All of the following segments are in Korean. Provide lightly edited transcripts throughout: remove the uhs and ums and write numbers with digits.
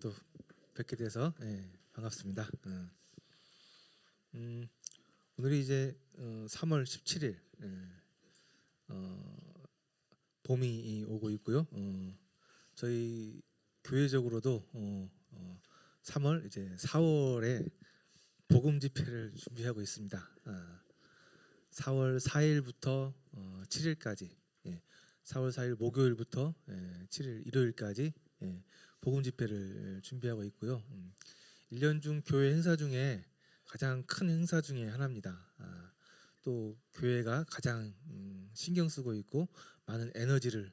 또 뵙게 돼서 반갑습니다. 오늘이 이제 3월 17일 봄이 오고 있고요. 저희 교회적으로도 3월 이제 4월에 복음 집회를 준비하고 있습니다. 4월 4일부터 7일까지 4월 4일 목요일부터 7일 일요일까지 복음 집회를 준비하고 있고요. 1년 중 교회 행사 중에 가장 큰 행사 중에 하나입니다. 또 교회가 가장 신경 쓰고 있고 많은 에너지를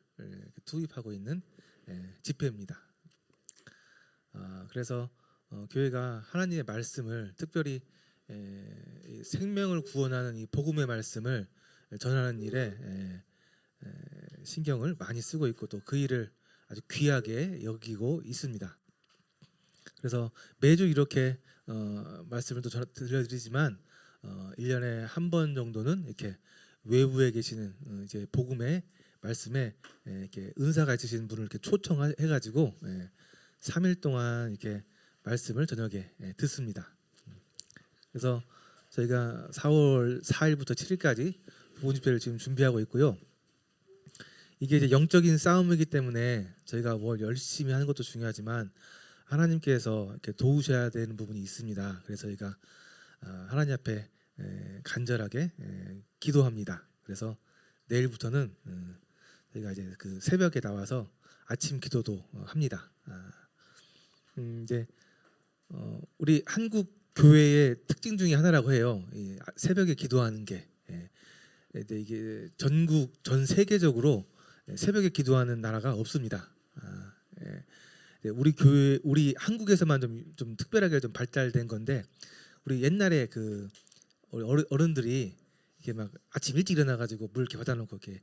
투입하고 있는 집회입니다. 그래서 교회가 하나님의 말씀을 특별히 생명을 구원하는 이 복음의 말씀을 전하는 일에 신경을 많이 쓰고 있고 또 그 일을 아주 귀하게 여기고 있습니다. 그래서 매주 이렇게 말씀을 또 들려드리지만 1년에 한 번 정도는 이렇게 외부에 계시는 이제 복음의 말씀에 이렇게 은사가 있으신 분을 이렇게 초청해 가지고 3일 동안 이렇게 말씀을 저녁에 듣습니다. 그래서 저희가 4월 4일부터 7일까지 복음 집회를 지금 준비하고 있고요. 이게 이제 영적인 싸움이기 때문에 저희가 뭘 열심히 하는 것도 중요하지만 하나님께서 이렇게 도우셔야 되는 부분이 있습니다. 그래서 저희가 하나님 앞에 간절하게 기도합니다. 그래서 내일부터는 저희가 이제 그 새벽에 나와서 아침 기도도 합니다. 이제 우리 한국 교회의 특징 중에 하나라고 해요. 새벽에 기도하는 게 이게 전 세계적으로 새벽에 기도하는 나라가 없습니다. 우리 교회, 우리 한국에서만 좀 특별하게 좀 발달된 건데 우리 옛날에 그 어른들이 이게 막 아침 일찍 일어나가지고 물 이렇게 받아놓고 이렇게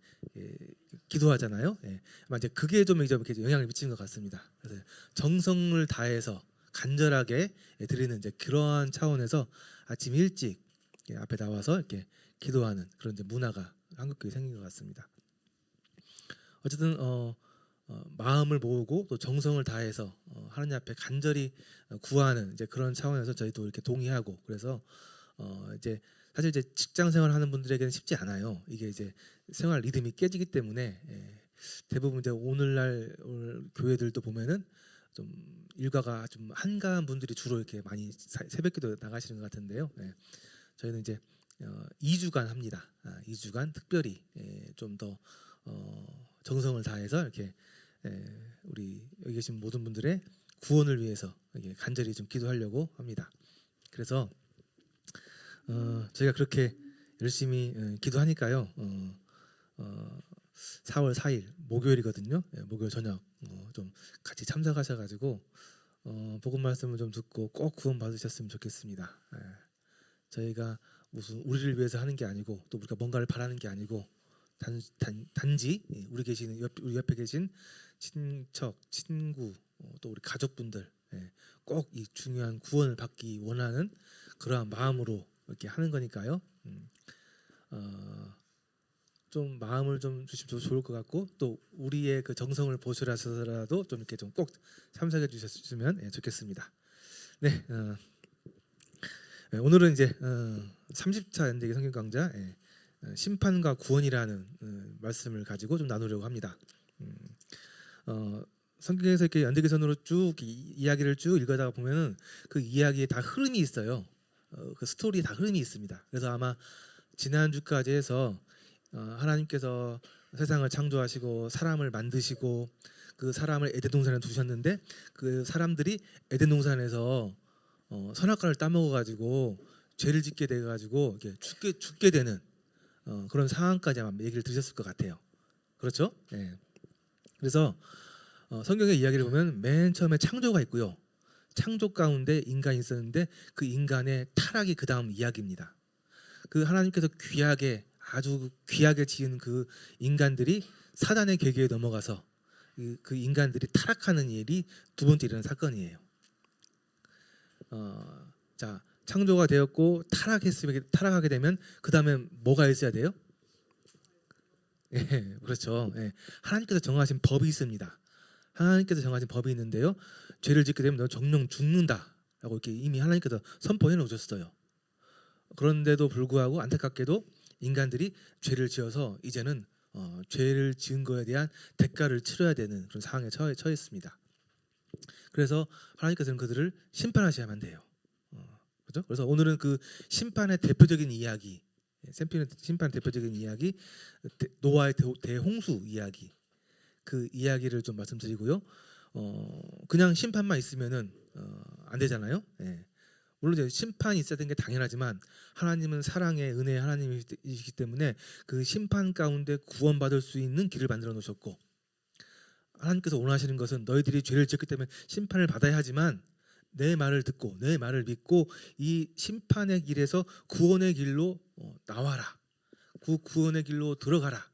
기도하잖아요. 아마 이제 그게 좀 이렇게 영향을 미치는 것 같습니다. 그래서 정성을 다해서 간절하게 드리는 이제 그러한 차원에서 아침 일찍 앞에 나와서 이렇게 기도하는 그런 이제 문화가 한국 교회에 생긴 것 같습니다. 어쨌든 마음을 모으고 또 정성을 다해서 하나님 앞에 간절히 구하는 이제 그런 차원에서 저희도 이렇게 동의하고 그래서 이제 사실 이제 직장 생활하는 분들에게는 쉽지 않아요. 이게 이제 생활 리듬이 깨지기 때문에 대부분 이제 오늘날 교회들도 보면은 좀 일과가 좀 한가한 분들이 주로 이렇게 많이 새벽기도 나가시는 것 같은데요. 저희는 이제 2주간 합니다. 2주간 특별히 좀 더 정성을 다해서 이렇게 우리 여기 계신 모든 분들의 구원을 위해서 간절히 좀 기도하려고 합니다. 그래서 저희가 그렇게 열심히 기도하니까요. 4월 4일 목요일이거든요. 목요일 저녁 좀 같이 참석하셔가지고 복음 말씀을 좀 듣고 꼭 구원 받으셨으면 좋겠습니다. 저희가 무슨 우리를 위해서 하는 게 아니고 또 우리가 뭔가를 바라는 게 아니고 단지 우리 옆에 계신 친척, 친구, 또 우리 가족분들 꼭 이 중요한 구원을 받기 원하는 그러한 마음으로 이렇게 하는 거니까요. 좀 마음을 좀 주시면 좋을 것 같고 또 우리의 그 정성을 보시라서라도 좀 이렇게 좀 꼭 참석해 주셨으면 좋겠습니다. 네, 오늘은 이제 30차 연대기 성경 강좌 심판과 구원이라는 말씀을 가지고 좀 나누려고 합니다. 성경에서 이렇게 연대기선으로 쭉 이야기를 쭉 읽어다가 보면은 그 이야기에 다 흐름이 있어요. 그 스토리에 다 흐름이 있습니다. 그래서 아마 지난주까지 해서 하나님께서 세상을 창조하시고 사람을 만드시고 그 사람을 에덴 동산에 두셨는데 그 사람들이 에덴 동산에서 선악과를 따먹어 가지고 죄를 짓게 돼 가지고 죽게 되는 그런 상황까지 아마 얘기를 들으셨을 것 같아요. 그렇죠? 그래서 성경의 이야기를 보면 맨 처음에 창조가 있고요. 창조 가운데 인간이 있었는데 그 인간의 타락이 그 다음 이야기입니다. 그 하나님께서 아주 귀하게 지은 그 인간들이 사단의 계계에 넘어가서 그 인간들이 타락하는 일이 두 번째 일어난 사건이에요. 자, 창조가 되었고 타락하게 되면 그 다음에 뭐가 있어야 돼요? 그렇죠. 하나님께서 정하신 법이 있습니다. 하나님께서 정하신 법이 있는데요. 죄를 짓게 되면 너 정령 죽는다라고 이렇게 이미 하나님께서 선포해 놓으셨어요. 그런데도 불구하고 안타깝게도 인간들이 죄를 지어서 이제는 죄를 지은 거에 대한 대가를 치러야 되는 그런 상황에 처했습니다. 그래서 하나님께서는 그들을 심판하셔야만 돼요. 그렇죠? 그래서 오늘은 그 심판의 대표적인 이야기, 심판 대표적인 이야기, 노아의 대홍수 이야기, 그 이야기를 좀 말씀드리고요. 그냥 심판만 있으면은 안 되잖아요. 예. 물론 이제 심판이 있어야 되는 게 당연하지만 하나님은 사랑의 은혜의 하나님이시기 때문에 그 심판 가운데 구원받을 수 있는 길을 만들어 놓으셨고, 하나님께서 원하시는 것은 너희들이 죄를 지었기 때문에 심판을 받아야 하지만 내 말을 듣고 내 말을 믿고 이 심판의 길에서 구원의 길로 나와라, 그 구원의 길로 들어가라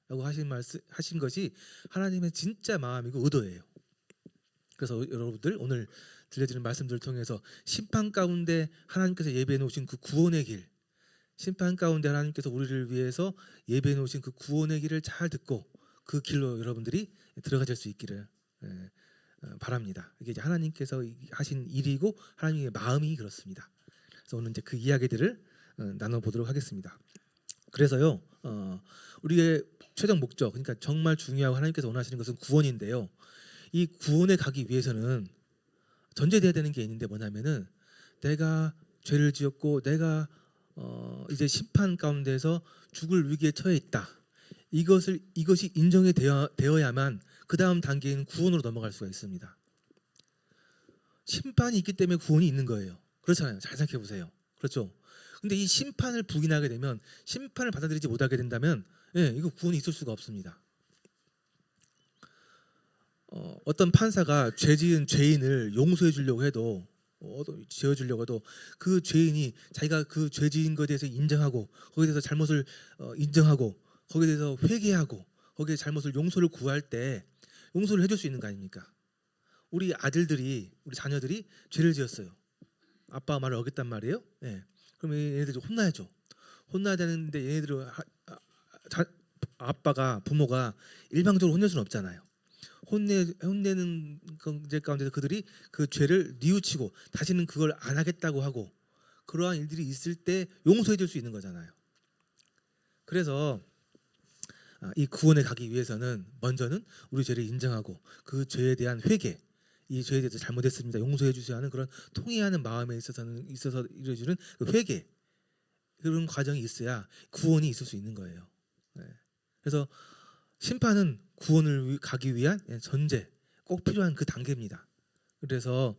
라고 하신 것이 하나님의 진짜 마음이고 의도예요. 그래서 여러분들 오늘 들려드리는 말씀들을 통해서 심판 가운데 하나님께서 예배해 놓으신 그 구원의 길, 심판 가운데 하나님께서 우리를 위해서 예배해 놓으신 그 구원의 길을 잘 듣고 그 길로 여러분들이 들어가실 수 있기를 바랍니다. 이게 이제 하나님께서 하신 일이고 하나님의 마음이 그렇습니다. 그래서 오늘 이제 그 이야기들을 나눠보도록 하겠습니다. 그래서요, 우리의 최종 목적, 그러니까 정말 중요하고 하나님께서 원하시는 것은 구원인데요. 이 구원에 가기 위해서는 전제돼야 되는 게 있는데 뭐냐면은 내가 죄를 지었고 내가 이제 심판 가운데서 죽을 위기에 처해 있다. 이것이 인정이 되어야만 그 다음 단계인 구원으로 넘어갈 수가 있습니다. 심판이 있기 때문에 구원이 있는 거예요. 그렇잖아요. 잘 생각해 보세요. 그렇죠? 근데 이 심판을 부인하게 되면, 심판을 받아들이지 못하게 된다면, 이거 구원이 있을 수가 없습니다. 어떤 판사가 죄지은 죄인을 용서해 주려고 해도, 지어주려고 해도 그 죄인이 자기가 그 죄지은 것에 대해서 인정하고 거기에 대해서 잘못을 인정하고 거기에 대해서 회개하고 거기에 잘못을 용서를 구할 때 용서를 해줄 수 있는 거 아닙니까? 우리 아들들이, 우리 자녀들이 죄를 지었어요. 아빠 말을 어겼단 말이에요. 그러면 얘네들 혼나야죠. 혼나야 되는데 얘네들은 아빠가, 부모가 일방적으로 혼낼 수는 없잖아요. 혼내는 문제 가운데서 그들이 그 죄를 뉘우치고 다시는 그걸 안 하겠다고 하고 그러한 일들이 있을 때 용서해 줄 수 있는 거잖아요. 그래서 이 구원에 가기 위해서는 먼저는 우리 죄를 인정하고 그 죄에 대한 회개, 이 죄에 대해서 잘못했습니다, 용서해 주셔야 하는 그런 통회하는 마음에 있어서 이루어지는 그 회개, 그런 과정이 있어야 구원이 있을 수 있는 거예요. 그래서 심판은 구원을 가기 위한 전제, 꼭 필요한 그 단계입니다. 그래서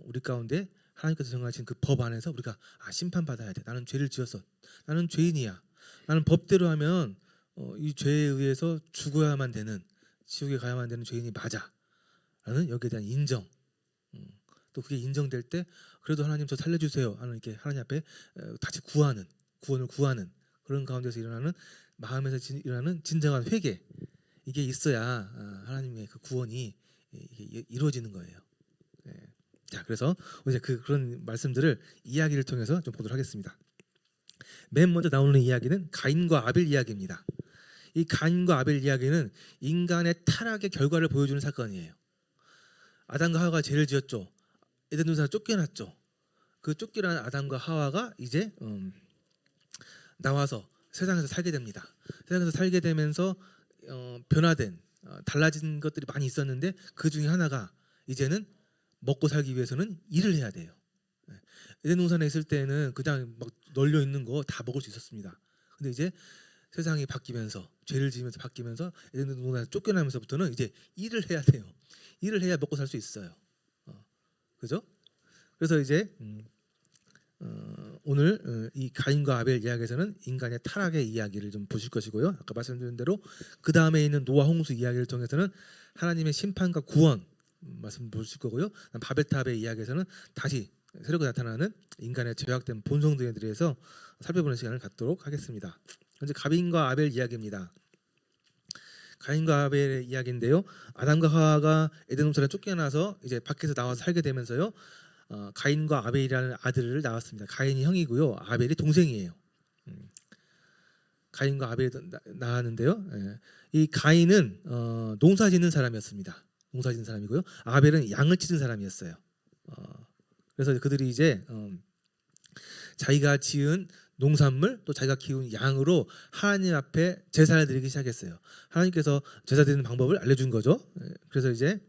우리 가운데 하나님께서 정하신 그 법 안에서 우리가 심판받아야 돼. 나는 죄를 지었어. 나는 죄인이야. 나는 법대로 하면 이 죄에 의해서 죽어야만 되는, 지옥에 가야만 되는 죄인이 맞아 라는 여기에 대한 인정, 또 그게 인정될 때 그래도 하나님 저 살려주세요 하는, 이렇게 하나님 앞에 다시 구원을 구하는 그런 가운데서 일어나는, 마음에서 일어나는 진정한 회개, 이게 있어야 하나님의 그 구원이 이루어지는 거예요. 자, 그래서 이제 그런 말씀들을 이야기를 통해서 좀 보도록 하겠습니다. 맨 먼저 나오는 이야기는 가인과 아벨 이야기입니다. 이 가인과 아벨 이야기는 인간의 타락의 결과를 보여주는 사건이에요. 아담과 하와가 죄를 지었죠. 에덴 동산에서 쫓겨났죠. 그 쫓겨난 아담과 하와가 이제 나와서 세상에서 살게 됩니다. 세상에서 살게 되면서 변화된, 달라진 것들이 많이 있었는데 그 중에 하나가 이제는 먹고 살기 위해서는 일을 해야 돼요. 에덴 동산에 있을 때는 그냥 막 널려 있는 거 다 먹을 수 있었습니다. 근데 이제 세상이 바뀌면서, 죄를 지으면서 바뀌면서 에덴 동산에서 쫓겨나면서부터는 이제 일을 해야 돼요. 일을 해야 먹고 살 수 있어요. 그죠? 그래서 이제 오늘 이 가인과 아벨 이야기에서는 인간의 타락의 이야기를 좀 보실 것이고요. 아까 말씀드린 대로 그 다음에 있는 노아 홍수 이야기를 통해서는 하나님의 심판과 구원 말씀 보실 거고요. 바벨탑의 이야기에서는 다시 새롭게 나타나는 인간의 죄악된 본성들에 대해서 살펴보는 시간을 갖도록 하겠습니다. 현재 가인과 아벨 이야기입니다. 가인과 아벨의 이야기인데요. 아담과 하와가 에덴 동산에 쫓겨나서 이제 밖에서 나와서 살게 되면서요. 가인과 아벨이라는 아들을 낳았습니다. 가인이 형이고요, 아벨이 동생이에요. 가인과 아벨이 낳았는데요. 이 가인은 농사짓는 사람이었습니다. 농사짓는 사람이고요. 아벨은 양을 치는 사람이었어요. 그래서 그들이 이제 자기가 지은 농산물 또 자기가 키운 양으로 하나님 앞에 제사를 드리기 시작했어요. 하나님께서 제사 드리는 방법을 알려준 거죠. 그래서 이제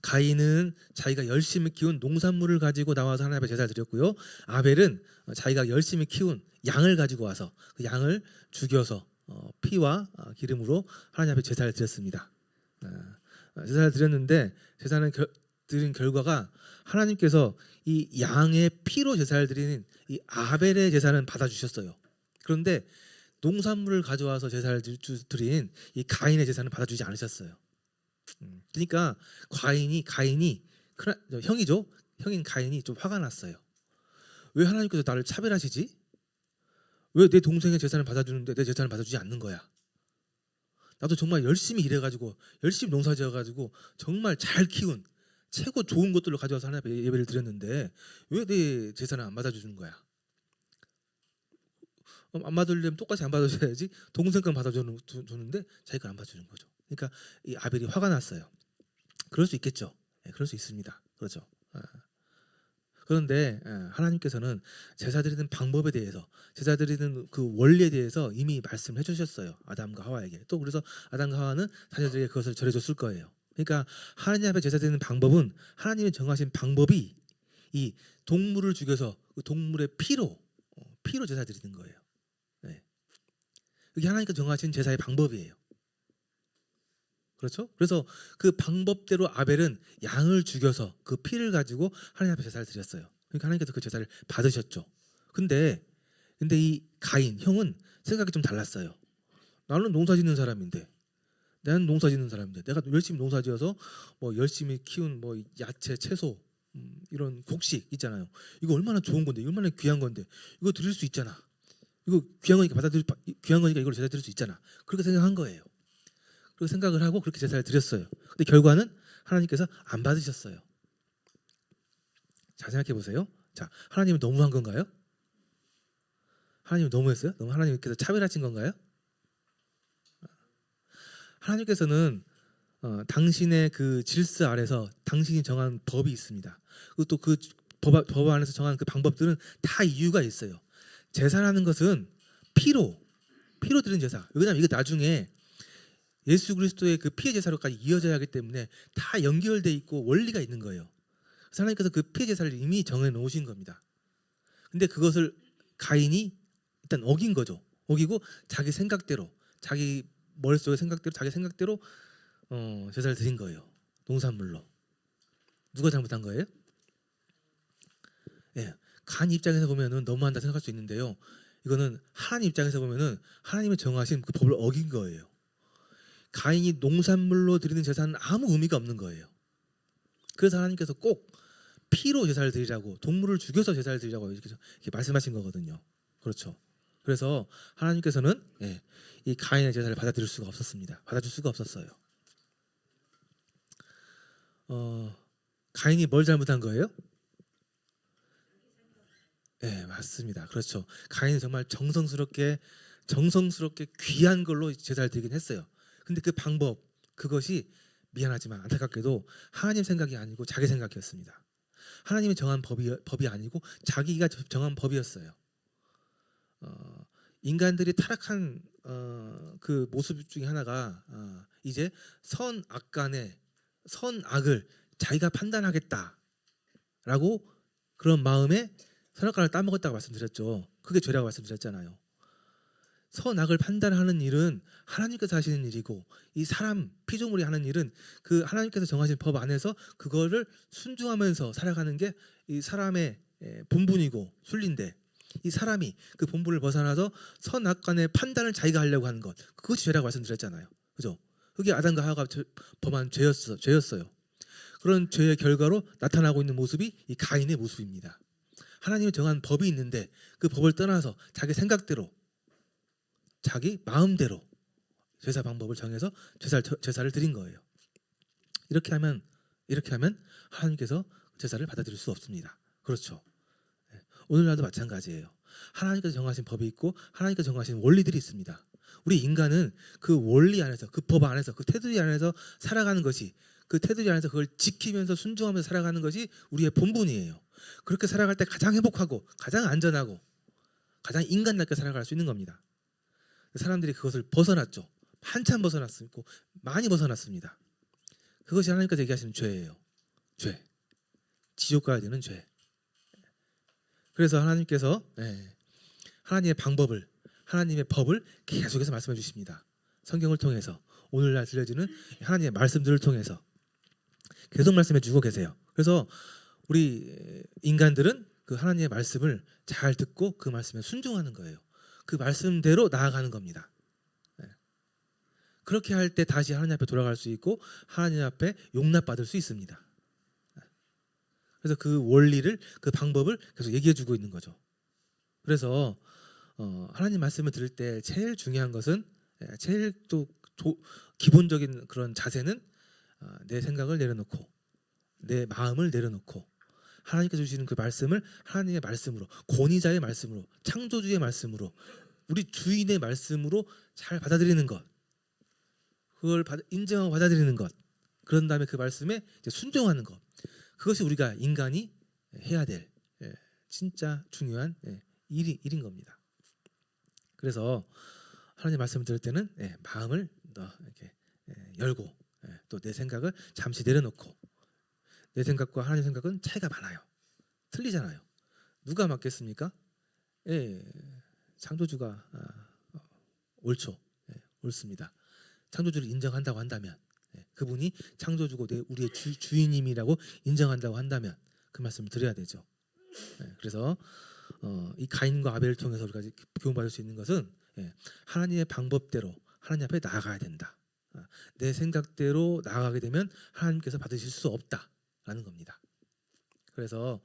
가인은 자기가 열심히 키운 농산물을 가지고 나와서 하나님 앞에 제사를 드렸고요. 아벨은 자기가 열심히 키운 양을 가지고 와서 그 양을 죽여서 피와 기름으로 하나님 앞에 제사를 드렸습니다. 제사를 드렸는데 제사는 드린 결과가 하나님께서 이 양의 피로 제사를 드리는 이 아벨의 제사는 받아주셨어요. 그런데 농산물을 가져와서 제사를 드린 이 가인의 제사는 받아주지 않으셨어요. 그러니까 가인이 형이죠. 형인 가인이 좀 화가 났어요. 왜 하나님께서 나를 차별하시지? 왜 내 동생의 제사는 받아주는데 내 제사는 받아주지 않는 거야? 나도 정말 열심히 일해가지고 열심히 농사지어가지고 정말 잘 키운 최고 좋은 것들로 가져와서 하나님 앞에 예배를 드렸는데 왜 내 제사는 안 받아주는 거야? 안 받으려면 똑같이 안 받아줘야지. 동생 건 받아주는데 자기 건 안 받아주는 거죠. 그러니까 이 아벨이 화가 났어요. 그럴 수 있겠죠. 그럴 수 있습니다. 그렇죠. 그런데 하나님께서는 제사 드리는 방법에 대해서, 제사 드리는 그 원리에 대해서 이미 말씀해 을 주셨어요. 아담과 하와에게. 또 그래서 아담과 하와는 자녀들에게 그것을 전해줬을 거예요. 그러니까 하나님 앞에 제사 드리는 방법은 하나님이 정하신 방법이 이 동물을 죽여서 그 동물의 피로 제사 드리는 거예요. 이게 하나님께서 정하신 제사의 방법이에요. 그렇죠? 그래서 그 방법대로 아벨은 양을 죽여서 그 피를 가지고 하나님 앞에 제사를 드렸어요. 그러니까 하나님께서 그 제사를 받으셨죠. 근데 이 가인 형은 생각이 좀 달랐어요. 나는 농사짓는 사람인데, 내가 열심히 농사지어서 뭐 열심히 키운 뭐 야채, 채소 이런 곡식 있잖아요. 이거 얼마나 좋은 건데, 얼마나 귀한 건데, 이거 드릴 수 있잖아. 이거 귀한 거니까 이걸 제사 드릴 수 있잖아. 그렇게 생각한 거예요. 그렇게 생각을 하고 그렇게 제사를 드렸어요. 근데 결과는 하나님께서 안 받으셨어요. 잘 생각해 보세요. 자, 하나님은 너무한 건가요? 하나님은 너무했어요? 너무 하나님께서 차별하신 건가요? 하나님께서는 당신의 그 질서 아래서 당신이 정한 법이 있습니다. 그리고 또 그 법 안에서 정한 그 방법들은 다 이유가 있어요. 제사라는 것은 피로 드리는 제사. 왜냐하면 이거 나중에 예수 그리스도의 그 피의 제사로까지 이어져야 하기 때문에 다 연결돼 있고 원리가 있는 거예요. 그래서 하나님께서 그 피의 제사를 이미 정해 놓으신 겁니다. 근데 그것을 가인이 일단 어긴 거죠. 어기고 자기 생각대로, 자기 머릿속의 생각대로, 자기 생각대로 제사를 드린 거예요. 농산물로. 누가 잘못한 거예요? 가인 입장에서 보면은 너무한다 생각할 수 있는데요. 이거는 하나님 입장에서 보면은 하나님이 정하신 그 법을 어긴 거예요. 가인이 농산물로 드리는 제사는 아무 의미가 없는 거예요. 그래서 하나님께서 꼭 피로 제사를 드리라고, 동물을 죽여서 제사를 드리라고 이렇게 말씀하신 거거든요. 그렇죠. 그래서 하나님께서는 이 가인의 제사를 받아들일 수가 없었습니다. 받아줄 수가 없었어요. 가인이 뭘 잘못한 거예요? 맞습니다. 그렇죠. 가인은 정말 정성스럽게 귀한 걸로 제사를 드리긴 했어요. 근데 그 방법, 그것이 미안하지만 안타깝게도 하나님 생각이 아니고 자기 생각이었습니다. 하나님이 정한 법이 아니고 자기가 정한 법이었어요. 인간들이 타락한 그 모습 중에 하나가 이제 선악 간의 선악을 자기가 판단하겠다라고 그런 마음에 선악과를 따먹었다고 말씀드렸죠. 그게 죄라고 말씀드렸잖아요. 선악을 판단하는 일은 하나님께서 하시는 일이고, 이 사람 피조물이 하는 일은 그 하나님께서 정하신 법 안에서 그거를 순종하면서 살아가는 게 이 사람의 본분이고 순리인데, 이 사람이 그 본분을 벗어나서 선악 간의 판단을 자기가 하려고 하는 것, 그것이 죄라고 말씀드렸잖아요. 그죠? 그게 아담과 하와가 범한 죄였어요. 그런 죄의 결과로 나타나고 있는 모습이 이 가인의 모습입니다. 하나님이 정한 법이 있는데 그 법을 떠나서 자기 생각대로, 자기 마음대로 제사 방법을 정해서 제사를 드린 거예요. 이렇게 하면 하나님께서 제사를 받아들일 수 없습니다. 그렇죠. 오늘날도 마찬가지예요. 하나님께서 정하신 법이 있고 하나님께서 정하신 원리들이 있습니다. 우리 인간은 그 원리 안에서, 그 법 안에서, 그 테두리 안에서 살아가는 것이, 그 테두리 안에서 그걸 지키면서 순종하면서 살아가는 것이 우리의 본분이에요. 그렇게 살아갈 때 가장 행복하고 가장 안전하고 가장 인간답게 살아갈 수 있는 겁니다. 사람들이 그것을 벗어났죠. 한참 벗어났고 많이 벗어났습니다. 그것이 하나님께서 얘기하시는 죄예요. 죄. 지옥 가야 되는 죄. 그래서 하나님께서 하나님의 방법을, 하나님의 법을 계속해서 말씀해 주십니다. 성경을 통해서, 오늘날 들려지는 하나님의 말씀들을 통해서 계속 말씀해 주고 계세요. 그래서 우리 인간들은 그 하나님의 말씀을 잘 듣고 그 말씀에 순종하는 거예요. 그 말씀대로 나아가는 겁니다. 그렇게 할 때 다시 하나님 앞에 돌아갈 수 있고 하나님 앞에 용납받을 수 있습니다. 그래서 그 원리를, 그 방법을 계속 얘기해 주고 있는 거죠. 그래서 하나님 말씀을 들을 때 제일 중요한 것은, 제일 또 기본적인 그런 자세는 내 생각을 내려놓고 내 마음을 내려놓고 하나님께서 주시는 그 말씀을 하나님의 말씀으로, 권위자의 말씀으로, 창조주의 말씀으로, 우리 주인의 말씀으로 잘 받아들이는 것, 그걸 인정하고 받아들이는 것, 그런 다음에 그 말씀에 이제 순종하는 것, 그것이 우리가 인간이 해야 될 진짜 중요한 일인 겁니다. 그래서 하나님 말씀을 들을 때는 마음을 이렇게 열고, 또 내 생각을 잠시 내려놓고, 내 생각과 하나님 생각은 차이가 많아요. 틀리잖아요. 누가 맞겠습니까? 창조주가 옳죠. 옳습니다. 창조주를 인정한다고 한다면, 그분이 창조주고 우리의 주인님이라고 인정한다고 한다면 그 말씀을 드려야 되죠. 그래서 이 가인과 아벨을 통해서 우리가 교훈받을 수 있는 것은 하나님의 방법대로 하나님 앞에 나아가야 된다. 내 생각대로 나아가게 되면 하나님께서 받으실 수 없다라는 겁니다. 그래서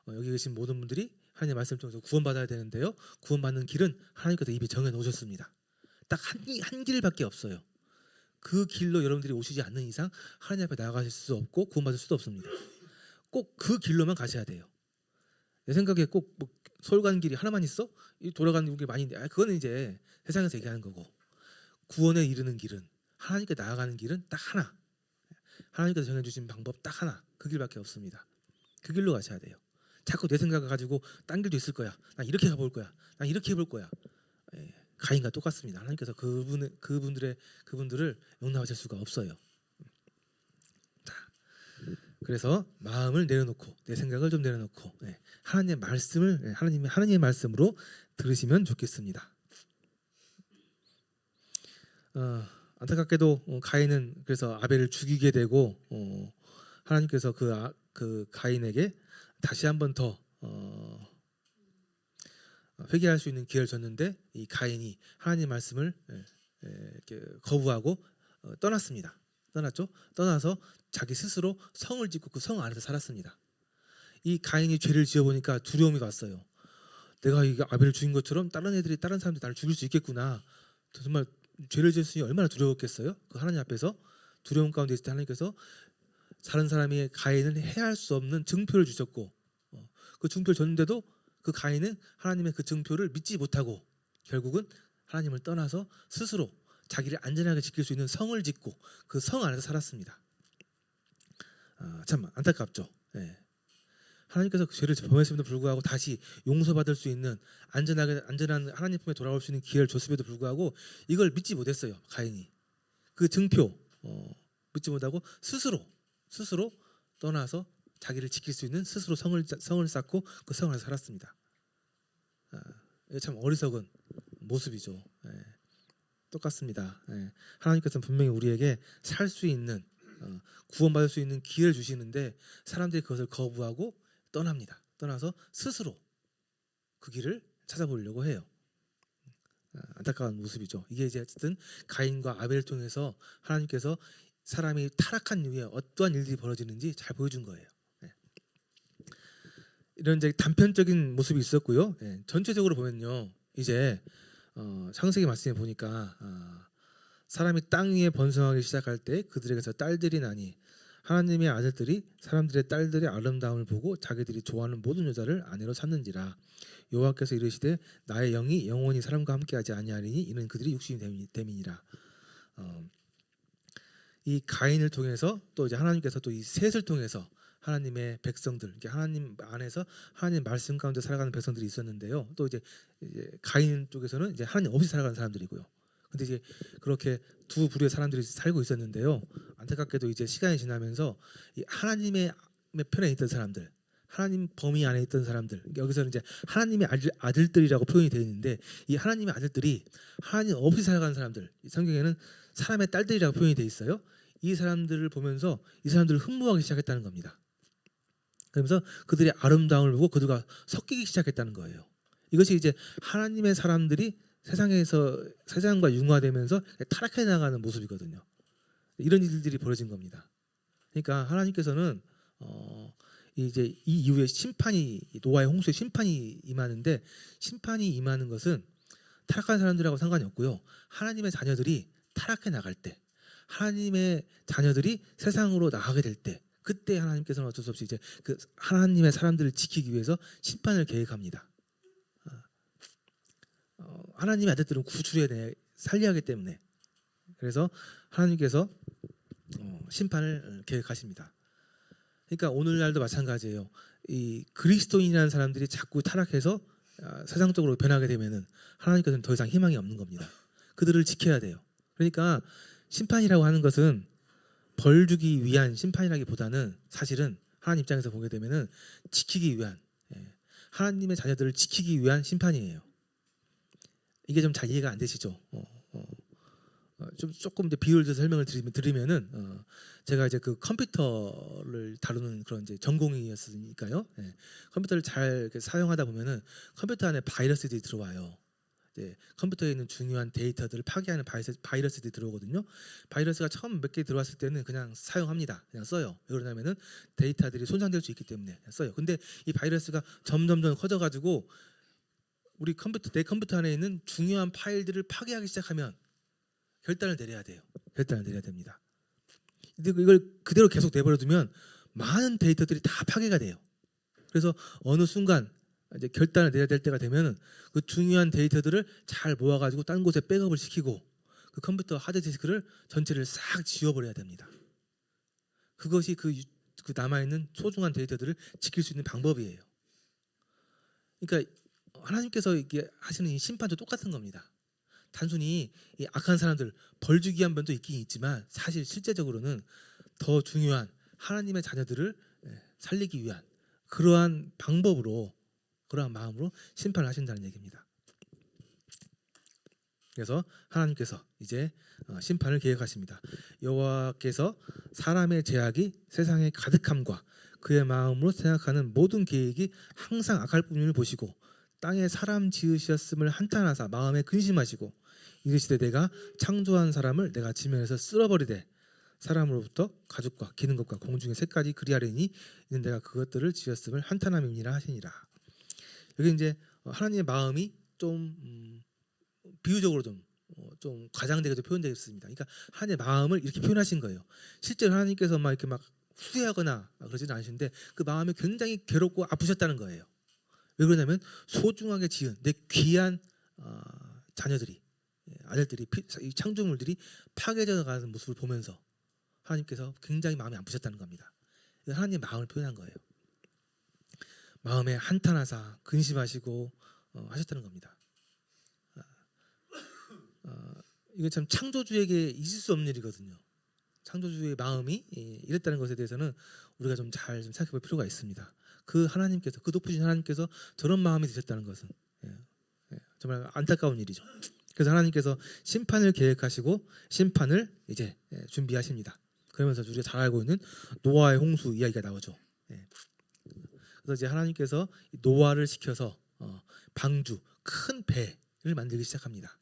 여기 계신 모든 분들이 하나님의 말씀을 통해서 구원받아야 되는데요, 구원받는 길은 하나님께서 이미 정해놓으셨습니다. 딱 한 길밖에 없어요. 그 길로 여러분들이 오시지 않는 이상 하나님 앞에 나아가실 수 없고 구원받을 수도 없습니다. 꼭 그 길로만 가셔야 돼요. 내 생각에 꼭 뭐 서울 가는 길이 하나만 있어? 돌아가는 길이 많이 있는데, 그거는 이제 세상에서 얘기하는 거고, 구원에 이르는 길은, 하나님께 나아가는 길은 딱 하나, 하나님께서 정해주신 방법 딱 하나, 그 길밖에 없습니다. 그 길로 가셔야 돼요. 자꾸 내 생각을 가지고 딴 길도 있을 거야, 난 이렇게 가볼 거야, 난 이렇게 해볼 거야, 가인과 똑같습니다. 하나님께서 그분들을 용납하실 수가 없어요. 자, 그래서 마음을 내려놓고 내 생각을 좀 내려놓고 하나님의 말씀을 하나님의 말씀으로 들으시면 좋겠습니다. 안타깝게도 가인은 그래서 아벨을 죽이게 되고, 하나님께서 그 가인에게 다시 한번 더 회개할 수 있는 기회를 줬는데, 이 가인이 하나님의 말씀을 이렇게 거부하고 떠났습니다. 떠나서 자기 스스로 성을 짓고 그 성 안에서 살았습니다. 이 가인이 죄를 지어보니까 두려움이 왔어요. 내가 이 아벨을 죽인 것처럼 다른 사람들이 나를 죽일 수 있겠구나. 정말 죄를 지었으니 얼마나 두려웠겠어요. 그 하나님 앞에서 두려움 가운데 있을 때 하나님께서 다른 사람이 가인을 해할 수 없는 증표를 주셨고, 그 증표를 줬는데도 그 가인은 하나님의 그 증표를 믿지 못하고 결국은 하나님을 떠나서 스스로 자기를 안전하게 지킬 수 있는 성을 짓고 그 성 안에서 살았습니다. 참 안타깝죠. 하나님께서 그 죄를 범했음에도 불구하고 다시 용서받을 수 있는 안전한 하나님 품에 돌아올 수 있는 기회를 줬음에도 불구하고 이걸 믿지 못했어요. 가인이 그 증표 믿지 못하고 스스로 떠나서 자기를 지킬 수 있는 스스로 성을 쌓고 그 성 안에서 살았습니다. 이게 참 어리석은 모습이죠. 똑같습니다. 하나님께서는 분명히 우리에게 살 수 있는, 구원받을 수 있는 기회를 주시는데 사람들이 그것을 거부하고 떠납니다. 떠나서 스스로 그 길을 찾아보려고 해요. 안타까운 모습이죠. 이게 이제 어쨌든 가인과 아벨을 통해서 하나님께서 사람이 타락한 이후에 어떠한 일들이 벌어지는지 잘 보여준 거예요. 이런 이제 단편적인 모습이 있었고요. 전체적으로 보면요, 이제 창세기 말씀에 보니까 사람이 땅 위에 번성하기 시작할 때 그들에게서 딸들이 나니 하나님의 아들들이 사람들의 딸들의 아름다움을 보고 자기들이 좋아하는 모든 여자를 아내로 삼는지라. 여호와께서 이르시되 나의 영이 영원히 사람과 함께하지 아니하리니 이는 그들이 육신이 됨이니라. 이 가인을 통해서 또 이제 하나님께서 또 이 셋을 통해서 하나님의 백성들, 이게 하나님 안에서 하나님 말씀 가운데 살아가는 백성들이 있었는데요. 또 이제 가인 쪽에서는 이제 하나님 없이 살아가는 사람들이고요. 근데 이제 그렇게 두 부류의 사람들이 살고 있었는데요. 안타깝게도 이제 시간이 지나면서 이 하나님의 편에 있던 사람들, 하나님 범위 안에 있던 사람들, 여기서는 이제 하나님의 아들들이라고 표현이 되어 있는데 이 하나님의 아들들이 하나님 없이 살아가는 사람들, 성경에는 사람의 딸들이라고 표현이 되어 있어요. 이 사람들을 보면서 이 사람들을 흠모하기 시작했다는 겁니다. 그러면서 그들의 아름다움을 보고 그들과 섞이기 시작했다는 거예요. 이것이 이제 하나님의 사람들이 세상에서 세상과 융화되면서 타락해 나가는 모습이거든요. 이런 일들이 벌어진 겁니다. 그러니까 하나님께서는 이제 이 이후에 심판이, 노아의 홍수의 심판이 임하는데, 심판이 임하는 것은 타락한 사람들하고 상관이 없고요. 하나님의 자녀들이 타락해 나갈 때, 하나님의 자녀들이 세상으로 나가게 될 때, 그때 하나님께서는 어쩔 수 없이 이제 그 하나님의 사람들을 지키기 위해서 심판을 계획합니다. 하나님의 아들들은 구주에 대해 살려야 하기 때문에, 그래서 하나님께서 심판을 계획하십니다. 그러니까 오늘날도 마찬가지예요. 이 그리스도인이라는 사람들이 자꾸 타락해서 세상적으로 변하게 되면은 하나님께서는 더 이상 희망이 없는 겁니다. 그들을 지켜야 돼요. 그러니까 심판이라고 하는 것은 벌 주기 위한 심판이라기보다는 사실은 하나님 입장에서 보게 되면은 지키기 위한, 하나님의 자녀들을 지키기 위한 심판이에요. 이게 좀 잘 이해가 안 되시죠? 좀 조금 이제 비유를 들어서 설명을 드리면은 제가 이제 그 컴퓨터를 다루는 그런 이제 전공이었으니까요. 컴퓨터를 잘 사용하다 보면은 컴퓨터 안에 바이러스들이 들어와요. 컴퓨터에 있는 중요한 데이터들을 파괴하는 바이러스들이 들어오거든요. 바이러스가 처음 몇 개 들어왔을 때는 그냥 사용합니다. 그냥 써요. 왜 그러냐면은 데이터들이 손상될 수 있기 때문에 써요. 근데 이 바이러스가 점점 커져가지고 내 컴퓨터 안에 있는 중요한 파일들을 파괴하기 시작하면 결단을 내려야 돼요. 결단을 내려야 됩니다. 근데 이걸 그대로 계속 내버려두면 많은 데이터들이 다 파괴가 돼요. 그래서 어느 순간 이제 결단을 내려야 될 때가 되면 그 중요한 데이터들을 잘 모아가지고 딴 곳에 백업을 시키고 그 컴퓨터 하드디스크를 전체를 싹 지워버려야 됩니다. 그것이 그 남아있는 소중한 데이터들을 지킬 수 있는 방법이에요. 그러니까 하나님께서 이게 하시는 이 심판도 똑같은 겁니다. 단순히 이 악한 사람들 벌 주기 위한 면도 있긴 있지만 사실 실제적으로는 더 중요한 하나님의 자녀들을 살리기 위한 그러한 방법으로, 그러한 마음으로 심판을 하신다는 얘기입니다. 그래서 하나님께서 이제 심판을 계획하십니다. 여호와께서 사람의 죄악이 세상에 가득함과 그의 마음으로 생각하는 모든 계획이 항상 악할 뿐임을 보시고 땅에 사람 지으셨음을 한탄하사 마음에 근심하시고 이르시되 내가 창조한 사람을 내가 지면에서 쓸어버리되 사람으로부터 가죽과 기는 것과 공중의 새까지 그리하리니 이는 내가 그것들을 지었음을 한탄함이니라 하시니라. 여기 이제 하나님의 마음이 좀 비유적으로 좀 과장되게 표현되어 있습니다. 그러니까 하나님의 마음을 이렇게 표현하신 거예요. 실제로 하나님께서 막 이렇게 막 후회하거나 그러지는 않으신데 그 마음이 굉장히 괴롭고 아프셨다는 거예요. 왜 그러냐면 소중하게 지은 내 귀한 자녀들이, 아들들이, 이 창조물들이 파괴되어 가는 모습을 보면서 하나님께서 굉장히 마음이 아프셨다는 겁니다. 하나님의 마음을 표현한 거예요. 마음에 한탄하사 근심하시고 하셨다는 겁니다. 이거 참 창조주에게 있을 수 없는 일이거든요. 창조주의 마음이 이랬다는 것에 대해서는 우리가 좀 잘 생각해 볼 필요가 있습니다. 그 하나님께서, 그 높으신 하나님께서 저런 마음이 드셨다는 것은 정말 안타까운 일이죠. 그래서 하나님께서 심판을 계획하시고 심판을 이제 준비하십니다. 그러면서 우리가 잘 알고 있는 노아의 홍수 이야기가 나오죠. 그래서 이제 하나님께서 노아를 시켜서 방주, 큰 배를 만들기 시작합니다.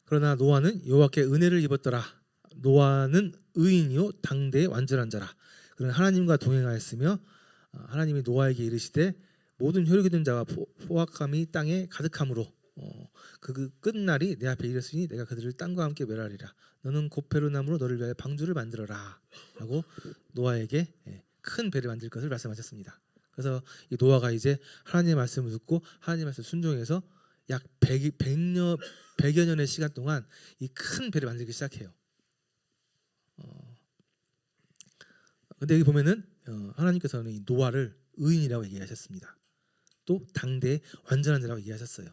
그러나 노아는 여호와께 은혜를 입었더라. 노아는 의인이요 당대의 완전한 자라. 그는 하나님과 동행하였으며 하나님이 노아에게 이르시되 모든 혈육이 된 자와 포악함이 땅에 가득함으로 그 끝날이 내 앞에 이르으니 내가 그들을 땅과 함께 멸하리라. 너는 고페르나무로 너를 위하여 방주를 만들어라 라고 노아에게 큰 배를 만들 것을 말씀하셨습니다. 그래서 이 노아가 이제 하나님의 말씀을 듣고 하나님의 말씀을 순종해서 약 100여 년의 시간 동안 이 큰 배를 만들기 시작해요. 근데 여기 보면은 하나님께서는 이 노아를 의인이라고 얘기하셨습니다. 또 당대의 완전한 자라고 얘기하셨어요.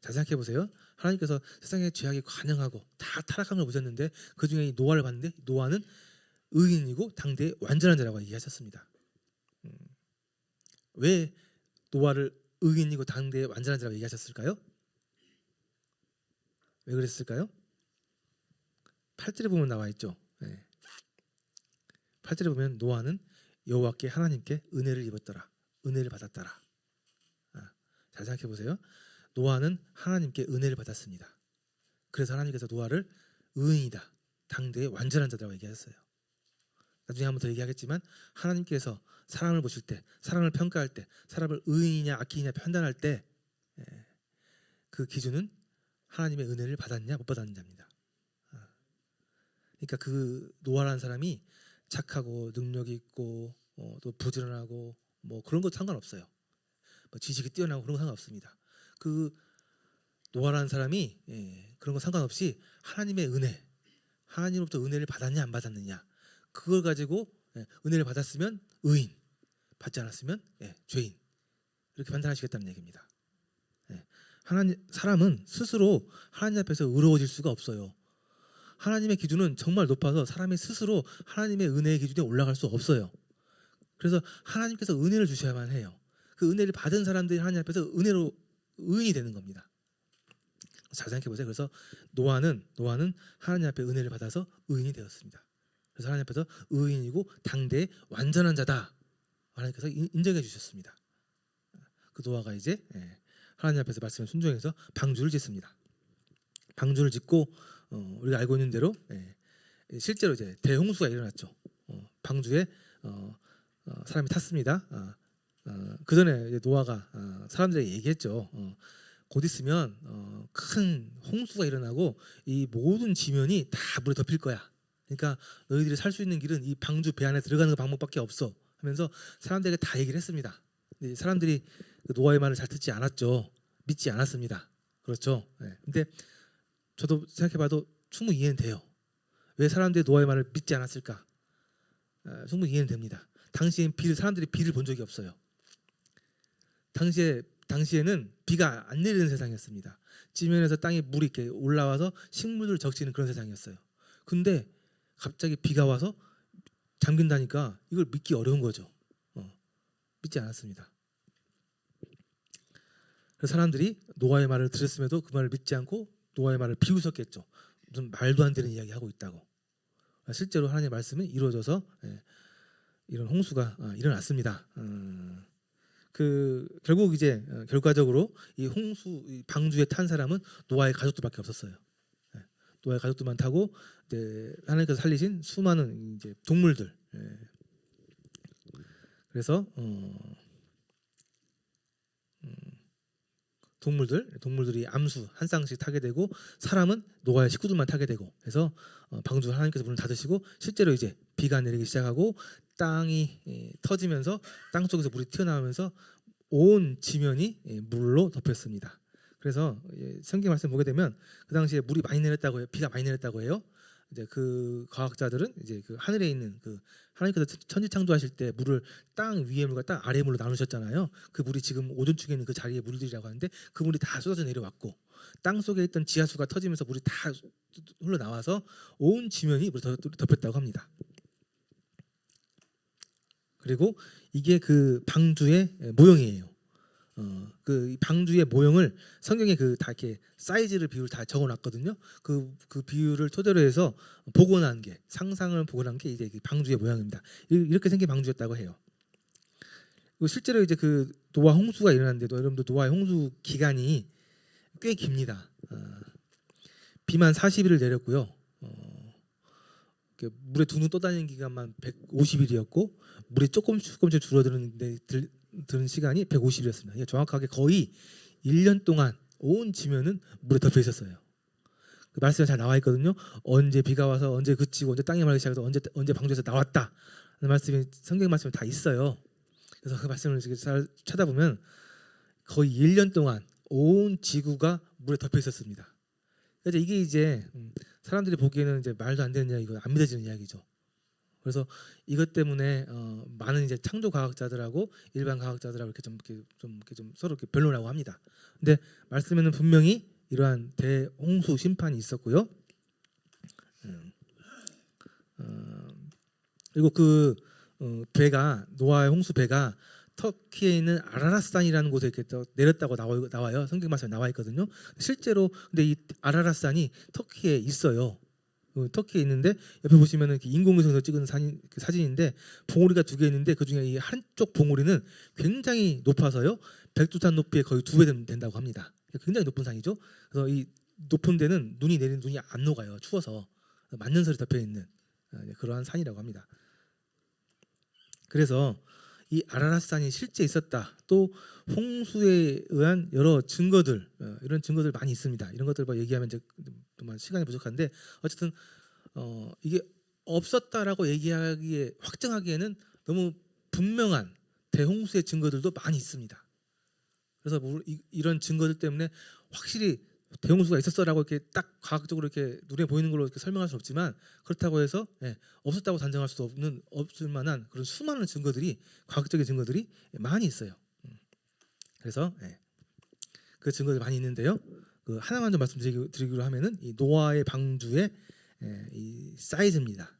잘 생각해 보세요. 하나님께서 세상에 죄악이 관영하고 다 타락한 걸 보셨는데 그 중에 이 노아를 봤는데 노아는 의인이고 당대의 완전한 자라고 얘기하셨습니다. 왜 노아를 의인이고 당대의 완전한 자라고 얘기하셨을까요? 왜 그랬을까요? 8절에 보면 나와 있죠. 8절에 보면 노아는 여호와께 하나님께 은혜를 입었더라. 은혜를 받았더라. 잘 생각해 보세요. 노아는 하나님께 은혜를 받았습니다. 그래서 하나님께서 노아를 의인이다. 당대의 완전한 자라고 얘기하셨어요. 나중에 한번 더 얘기하겠지만 하나님께서 사람을 보실 때, 사람을 평가할 때, 사람을 의인이냐 악인이냐 판단할 때 그 기준은 하나님의 은혜를 받았냐 못 받았느냐입니다. 그러니까 그 노아라는 사람이 착하고 능력이 있고 또 부지런하고 뭐 그런 것 상관없어요. 뭐 지식이 뛰어나고 그런 거 상관없습니다. 그 노아라는 사람이 그런 거 상관없이 하나님의 은혜, 하나님으로부터 은혜를 받았냐 안 받았느냐 그걸 가지고 은혜를 받았으면 의인, 받지 않았으면 죄인 이렇게 판단하시겠다는 얘기입니다. 사람은 스스로 하나님 앞에서 의로워질 수가 없어요. 하나님의 기준은 정말 높아서 사람이 스스로 하나님의 은혜의 기준에 올라갈 수 없어요. 그래서 하나님께서 은혜를 주셔야만 해요. 그 은혜를 받은 사람들이 하나님 앞에서 은혜로 의인이 되는 겁니다. 잘 생각해 보세요. 그래서 노아는 하나님 앞에 은혜를 받아서 의인이 되었습니다. 그래서 하나님 앞에서 의인이고 당대의 완전한 자다. 하나님께서 인정해 주셨습니다. 그 노아가 이제 하나님 앞에서 말씀에 순종해서 방주를 짓습니다. 방주를 짓고 우리가 알고 있는 대로 실제로 이제 대홍수가 일어났죠. 방주에 사람이 탔습니다. 그 전에 노아가 사람들에게 얘기했죠. 곧 있으면 큰 홍수가 일어나고 이 모든 지면이 다 물에 덮일 거야. 그러니까 너희들이 살 수 있는 길은 이 방주 배 안에 들어가는 방법밖에 없어. 하면서 사람들에게 다 얘기를 했습니다. 근데 사람들이 그 노아의 말을 잘 듣지 않았죠. 믿지 않았습니다. 그렇죠. 근데 저도 생각해봐도 충분히 이해는 돼요. 왜 사람들이 노아의 말을 믿지 않았을까? 충분히 이해는 됩니다. 당시엔 사람들이 비를 본 적이 없어요. 당시에는 비가 안 내리는 세상이었습니다. 지면에서 땅에 물이 이렇게 올라와서 식물들 적시는 그런 세상이었어요. 근데 갑자기 비가 와서 잠긴다니까 이걸 믿기 어려운 거죠. 믿지 않았습니다. 그래서 사람들이 노아의 말을 들었음에도 그 말을 믿지 않고 노아의 말을 비웃었겠죠. 무슨 말도 안 되는 이야기 하고 있다고. 실제로 하나님의 말씀은 이루어져서 이런 홍수가 일어났습니다. 결국 이제 결과적으로 이 방주에 탄 사람은 노아의 가족들밖에 없었어요. 노아의 가족들만 타고 이제 하나님께서 살리신 수많은 이제 동물들. 그래서 동물들이 암수 한 쌍씩 타게 되고 사람은 노아의 식구들만 타게 되고 해서 방주 하나님께서 문을 닫으시고 실제로 이제 비가 내리기 시작하고 땅이 터지면서 땅 속에서 물이 튀어나오면서 온 지면이 물로 덮였습니다. 그래서 성경 말씀 보게 되면 그 당시에 물이 많이 내렸다고 해요. 비가 많이 내렸다고 해요. 이제 그 과학자들은 이제 그 하늘에 있는 그 하나님께서 천지 창조하실 때 물을 땅 위의 물과 땅 아래의 물로 나누셨잖아요. 그 물이 지금 오존축에 있는 그 자리의 물들이라고 하는데 그 물이 다 쏟아져 내려왔고 땅 속에 있던 지하수가 터지면서 물이 다 흘러나와서 온 지면이 물에 덮였다고 합니다. 그리고 이게 그 방주의 모형이에요. 그 방주의 모형을 성경에 그 다 이렇게 사이즈를 비율 다 적어놨거든요. 그 비율을 토대로 해서 복원한 게 상상을 복원한 게 이제 그 방주의 모양입니다. 이렇게 생긴 방주였다고 해요. 그리고 실제로 이제 그 노아 홍수가 일어났는데도 여러분들 노아의 홍수 기간이 꽤 깁니다. 비만 40일을 내렸고요. 물에 둥둥 떠다니는 기간만 150일이었고 물이 조금씩 줄어드는 시간이 150일이었습니다. 정확하게 거의 1년 동안 온 지면은 물에 덮여 있었어요. 그 말씀에 잘 나와 있거든요. 언제 비가 와서 언제 그치고 언제 땅이 말기 시작해서 언제 방주에서 나왔다. 그 말씀이 성경 말씀에 다 있어요. 그래서 그 말씀을 잘 찾아보면 거의 1년 동안 온 지구가 물에 덮여 있었습니다. 그래서 이게 이제 사람들이 보기에는 이제 말도 안 되는 이야기고 안 믿어지는 이야기죠. 그래서 이것 때문에 많은 이제 창조 과학자들하고 일반 과학자들하고 이렇게 좀 서로 이렇게 변론하고 합니다. 근데 말씀에는 분명히 이러한 대홍수 심판이 있었고요. 그리고 그 배가 노아의 홍수 배가 터키에 있는 아라랏산이라는 곳에 이렇게 내렸다고 나와요. 성경 말씀에 나와 있거든요. 실제로 근데 이 아라랏산이 터키에 있어요. 터키에 있는데 옆에 보시면은 인공위성에서 찍은 사진인데 봉우리가 2개 있는데 그 중에 이 한쪽 봉우리는 굉장히 높아서요. 백두산 높이의 거의 2배 된다고 합니다. 굉장히 높은 산이죠. 그래서 이 높은 데는 눈이 내리는 눈이 안 녹아요. 추워서 만년설이 덮여 있는 그러한 산이라고 합니다. 그래서 이 아라랏산이 실제 있었다. 또 홍수에 의한 여러 증거들 이런 증거들 많이 있습니다. 이런 것들 얘기하면 이제 정말 시간이 부족한데 어쨌든 이게 없었다라고 얘기하기에 확정하기에는 너무 분명한 대홍수의 증거들도 많이 있습니다. 그래서 이런 증거들 때문에 확실히 대홍수가 있었어라고 이렇게 딱 과학적으로 이렇게 눈에 보이는 걸로 이렇게 설명할 수 없지만 그렇다고 해서 없었다고 단정할 수도 없을 만한 그런 수많은 증거들이 과학적인 증거들이 많이 있어요. 그래서 그 증거들이 많이 있는데요. 그 하나만 좀 말씀드리기로 하면은 이 노아의 방주의 이 사이즈입니다.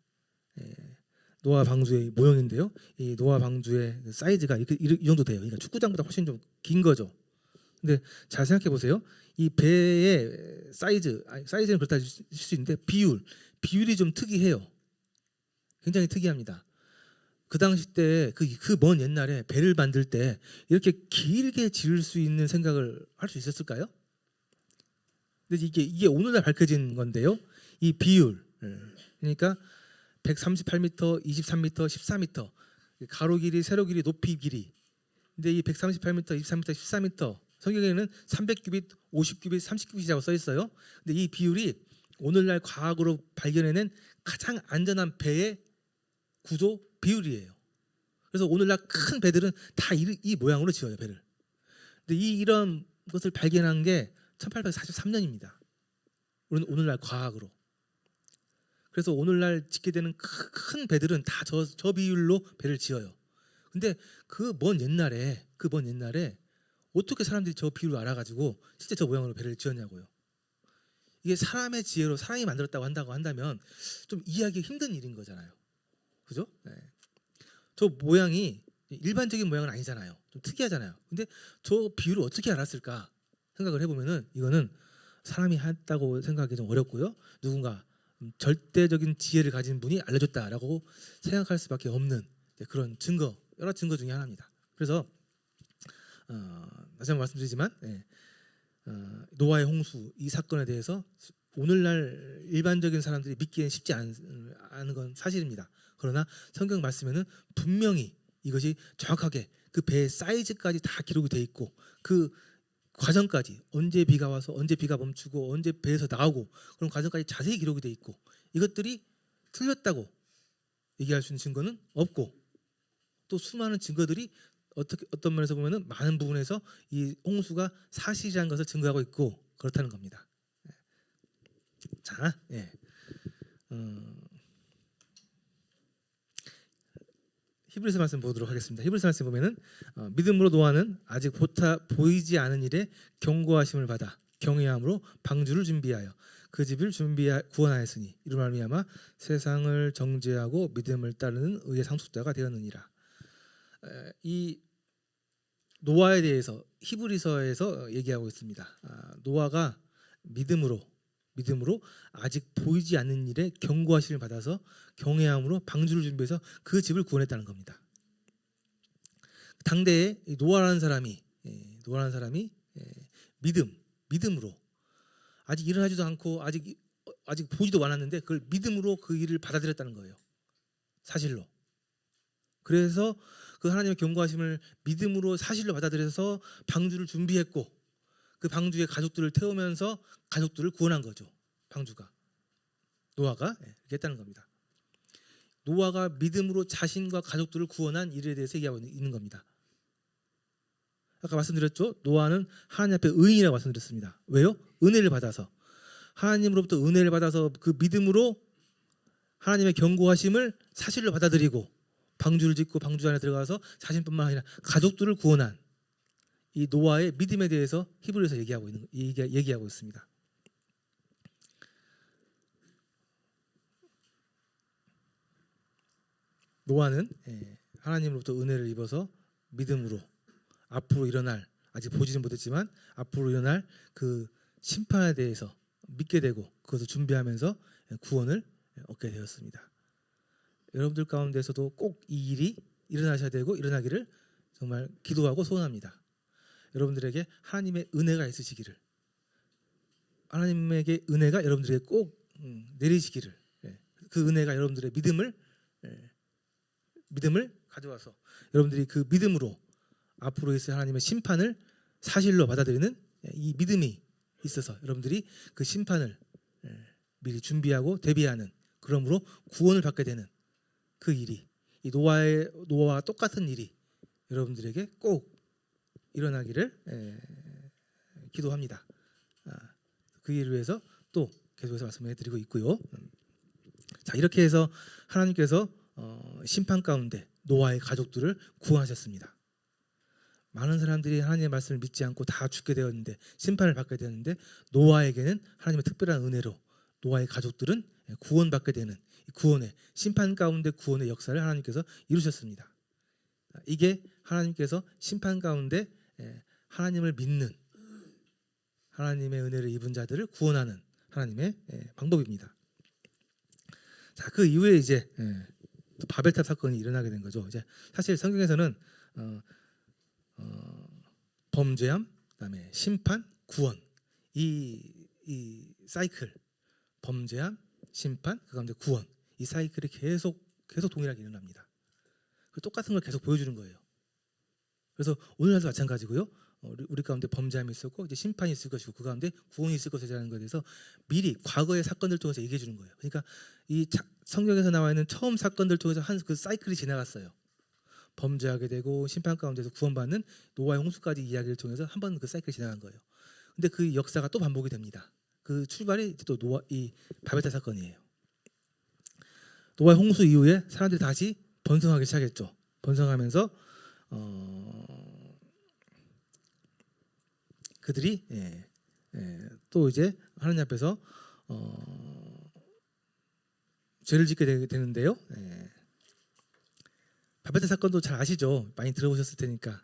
노아 방주의 모형인데요. 이 노아 방주의 사이즈가 이 정도 돼요. 그러니까 축구장보다 훨씬 좀 긴 거죠. 근데 잘 생각해 보세요. 이 배의 사이즈는 그렇다 할 수 있는데 비율이 좀 특이해요. 굉장히 특이합니다. 그 당시 때 그 먼 옛날에 배를 만들 때 이렇게 길게 지을 수 있는 생각을 할 수 있었을까요? 근데 이게 오늘날 밝혀진 건데요. 이 비율 그러니까 138m, 23m, 14m 가로 길이, 세로 길이, 높이 길이. 근데 이 138m, 23m, 14m 성경에는 300규빗, 50규빗, 30규빗이라고 써 있어요. 근데 이 비율이 오늘날 과학으로 발견해낸 가장 안전한 배의 구조 비율이에요. 그래서 오늘날 큰 배들은 다 이 모양으로 지어요, 배를. 근데 이런 것을 발견한 게 1843년입니다. 오늘날 과학으로. 그래서 오늘날 짓게 되는 큰 배들은 다 저 비율로 배를 지어요. 근데 그 먼 옛날에 어떻게 사람들이 저 비율을 알아가지고 실제 저 모양으로 배를 지었냐고요. 이게 사람의 지혜로 사람이 만들었다고 한다면 좀 이해하기 힘든 일인 거잖아요. 그죠? 저 모양이 일반적인 모양은 아니잖아요. 좀 특이하잖아요. 근데 저 비율을 어떻게 알았을까 생각을 해보면은 이거는 사람이 했다고 생각하기 좀 어렵고요. 누군가 절대적인 지혜를 가진 분이 알려줬다라고 생각할 수밖에 없는 그런 여러 증거 중에 하나입니다. 그래서 다시 한번 말씀드리지만 노아의 홍수 이 사건에 대해서 오늘날 일반적인 사람들이 믿기엔 쉽지 않은 건 사실입니다. 그러나 성경 말씀에는 분명히 이것이 정확하게 그 배의 사이즈까지 다 기록이 돼 있고 그 과정까지 언제 비가 와서 언제 비가 멈추고 언제 배에서 나오고 그런 과정까지 자세히 기록이 돼 있고 이것들이 틀렸다고 얘기할 수 있는 증거는 없고 또 수많은 증거들이 어떤 면에서 보면은 많은 부분에서 이 홍수가 사실이라는 것을 증거하고 있고 그렇다는 겁니다. 자, 히브리서 말씀 보도록 하겠습니다. 히브리서 말씀 보면은 믿음으로 노아는 아직 보이지 않은 일에 경고하심을 받아 경외함으로 방주를 준비하여 그 집을 구원하였으니 이로 말미암아 세상을 정죄하고 믿음을 따르는 의의 상속자가 되었느니라. 이 노아에 대해서 히브리서에서 얘기하고 있습니다. 노아가 믿음으로 아직 보이지 않는 일에 경고하심을 받아서 경외함으로 방주를 준비해서 그 집을 구원했다는 겁니다. 당대에 노아라는 사람이 믿음으로 아직 일어나지도 않고 아직 보지도 않았는데 그걸 믿음으로 그 일을 받아들였다는 거예요. 사실로. 그래서 그 하나님의 경고하심을 믿음으로 사실로 받아들여서 방주를 준비했고 그 방주에 가족들을 태우면서 가족들을 구원한 거죠. 방주가 노아가 이렇게 했다는 겁니다. 노아가 믿음으로 자신과 가족들을 구원한 일에 대해서 얘기하고 있는 겁니다. 아까 말씀드렸죠. 노아는 하나님 앞에 의인이라고 말씀드렸습니다. 왜요? 은혜를 받아서 하나님으로부터 은혜를 받아서 그 믿음으로 하나님의 경고하심을 사실로 받아들이고 방주를 짓고 방주 안에 들어가서 자신뿐만 아니라 가족들을 구원한 이 노아의 믿음에 대해서 히브리서에서 얘기하고 있습니다. 노아는 하나님으로부터 은혜를 입어서 믿음으로 앞으로 일어날, 아직 보지는 못했지만 앞으로 일어날 그 심판에 대해서 믿게 되고 그것을 준비하면서 구원을 얻게 되었습니다. 여러분들 가운데서도 꼭 이 일이 일어나셔야 되고 일어나기를 정말 기도하고 소원합니다. 여러분들에게 하나님의 은혜가 있으시기를, 하나님에게 은혜가 여러분들에게 꼭 내리시기를, 그 은혜가 여러분들의 믿음을 가져와서 여러분들이 그 믿음으로 앞으로 있을 하나님의 심판을 사실로 받아들이는 이 믿음이 있어서 여러분들이 그 심판을 미리 준비하고 대비하는, 그러므로 구원을 받게 되는 그 일이, 이 노아와 똑같은 일이 여러분들에게 꼭 일어나기를 기도합니다. 그 일을 위해서 또 계속해서 말씀해 드리고 있고요. 자, 이렇게 해서 하나님께서 심판 가운데 노아의 가족들을 구원하셨습니다. 많은 사람들이 하나님의 말씀을 믿지 않고 다 죽게 되었는데, 심판을 받게 되었는데, 노아에게는 하나님의 특별한 은혜로 노아의 가족들은 구원받게 되는 구원의, 심판 가운데 구원의 역사를 하나님께서 이루셨습니다. 이게 하나님께서 심판 가운데 하나님을 믿는, 하나님의 은혜를 입은 자들을 구원하는 하나님의 방법입니다. 자, 그 이후에 이제 또 바벨탑 사건이 일어나게 된 거죠. 이제 사실 성경에서는 범죄함, 그다음에 심판, 구원, 이 사이클, 범죄함, 심판, 그 가운데 구원, 이 사이클이 계속 동일하게 일어납니다. 똑같은 걸 계속 보여주는 거예요. 그래서 오늘날도 마찬가지고요. 우리 가운데 범죄함이 있었고 이제 심판이 있을 것이고 그 가운데 구원이 있을 것이라는 것에 대해서 미리 과거의 사건들 통해서 얘기해 주는 거예요. 그러니까 이 성경에서 나와 있는 처음 사건들 통해서 한 그 사이클이 지나갔어요. 범죄하게 되고 심판 가운데서 구원받는 노아의 홍수까지 이야기를 통해서 한 번 그 사이클이 지나간 거예요. 근데 그 역사가 또 반복이 됩니다. 그 출발이 또 이 바벨탑 사건이에요. 노아의 홍수 이후에 사람들이 다시 번성하기 시작했죠. 번성하면서 그들이 또 이제 하나님 앞에서 죄를 짓게 되는데요. 바벨탑 사건도 잘 아시죠? 많이 들어보셨을 테니까.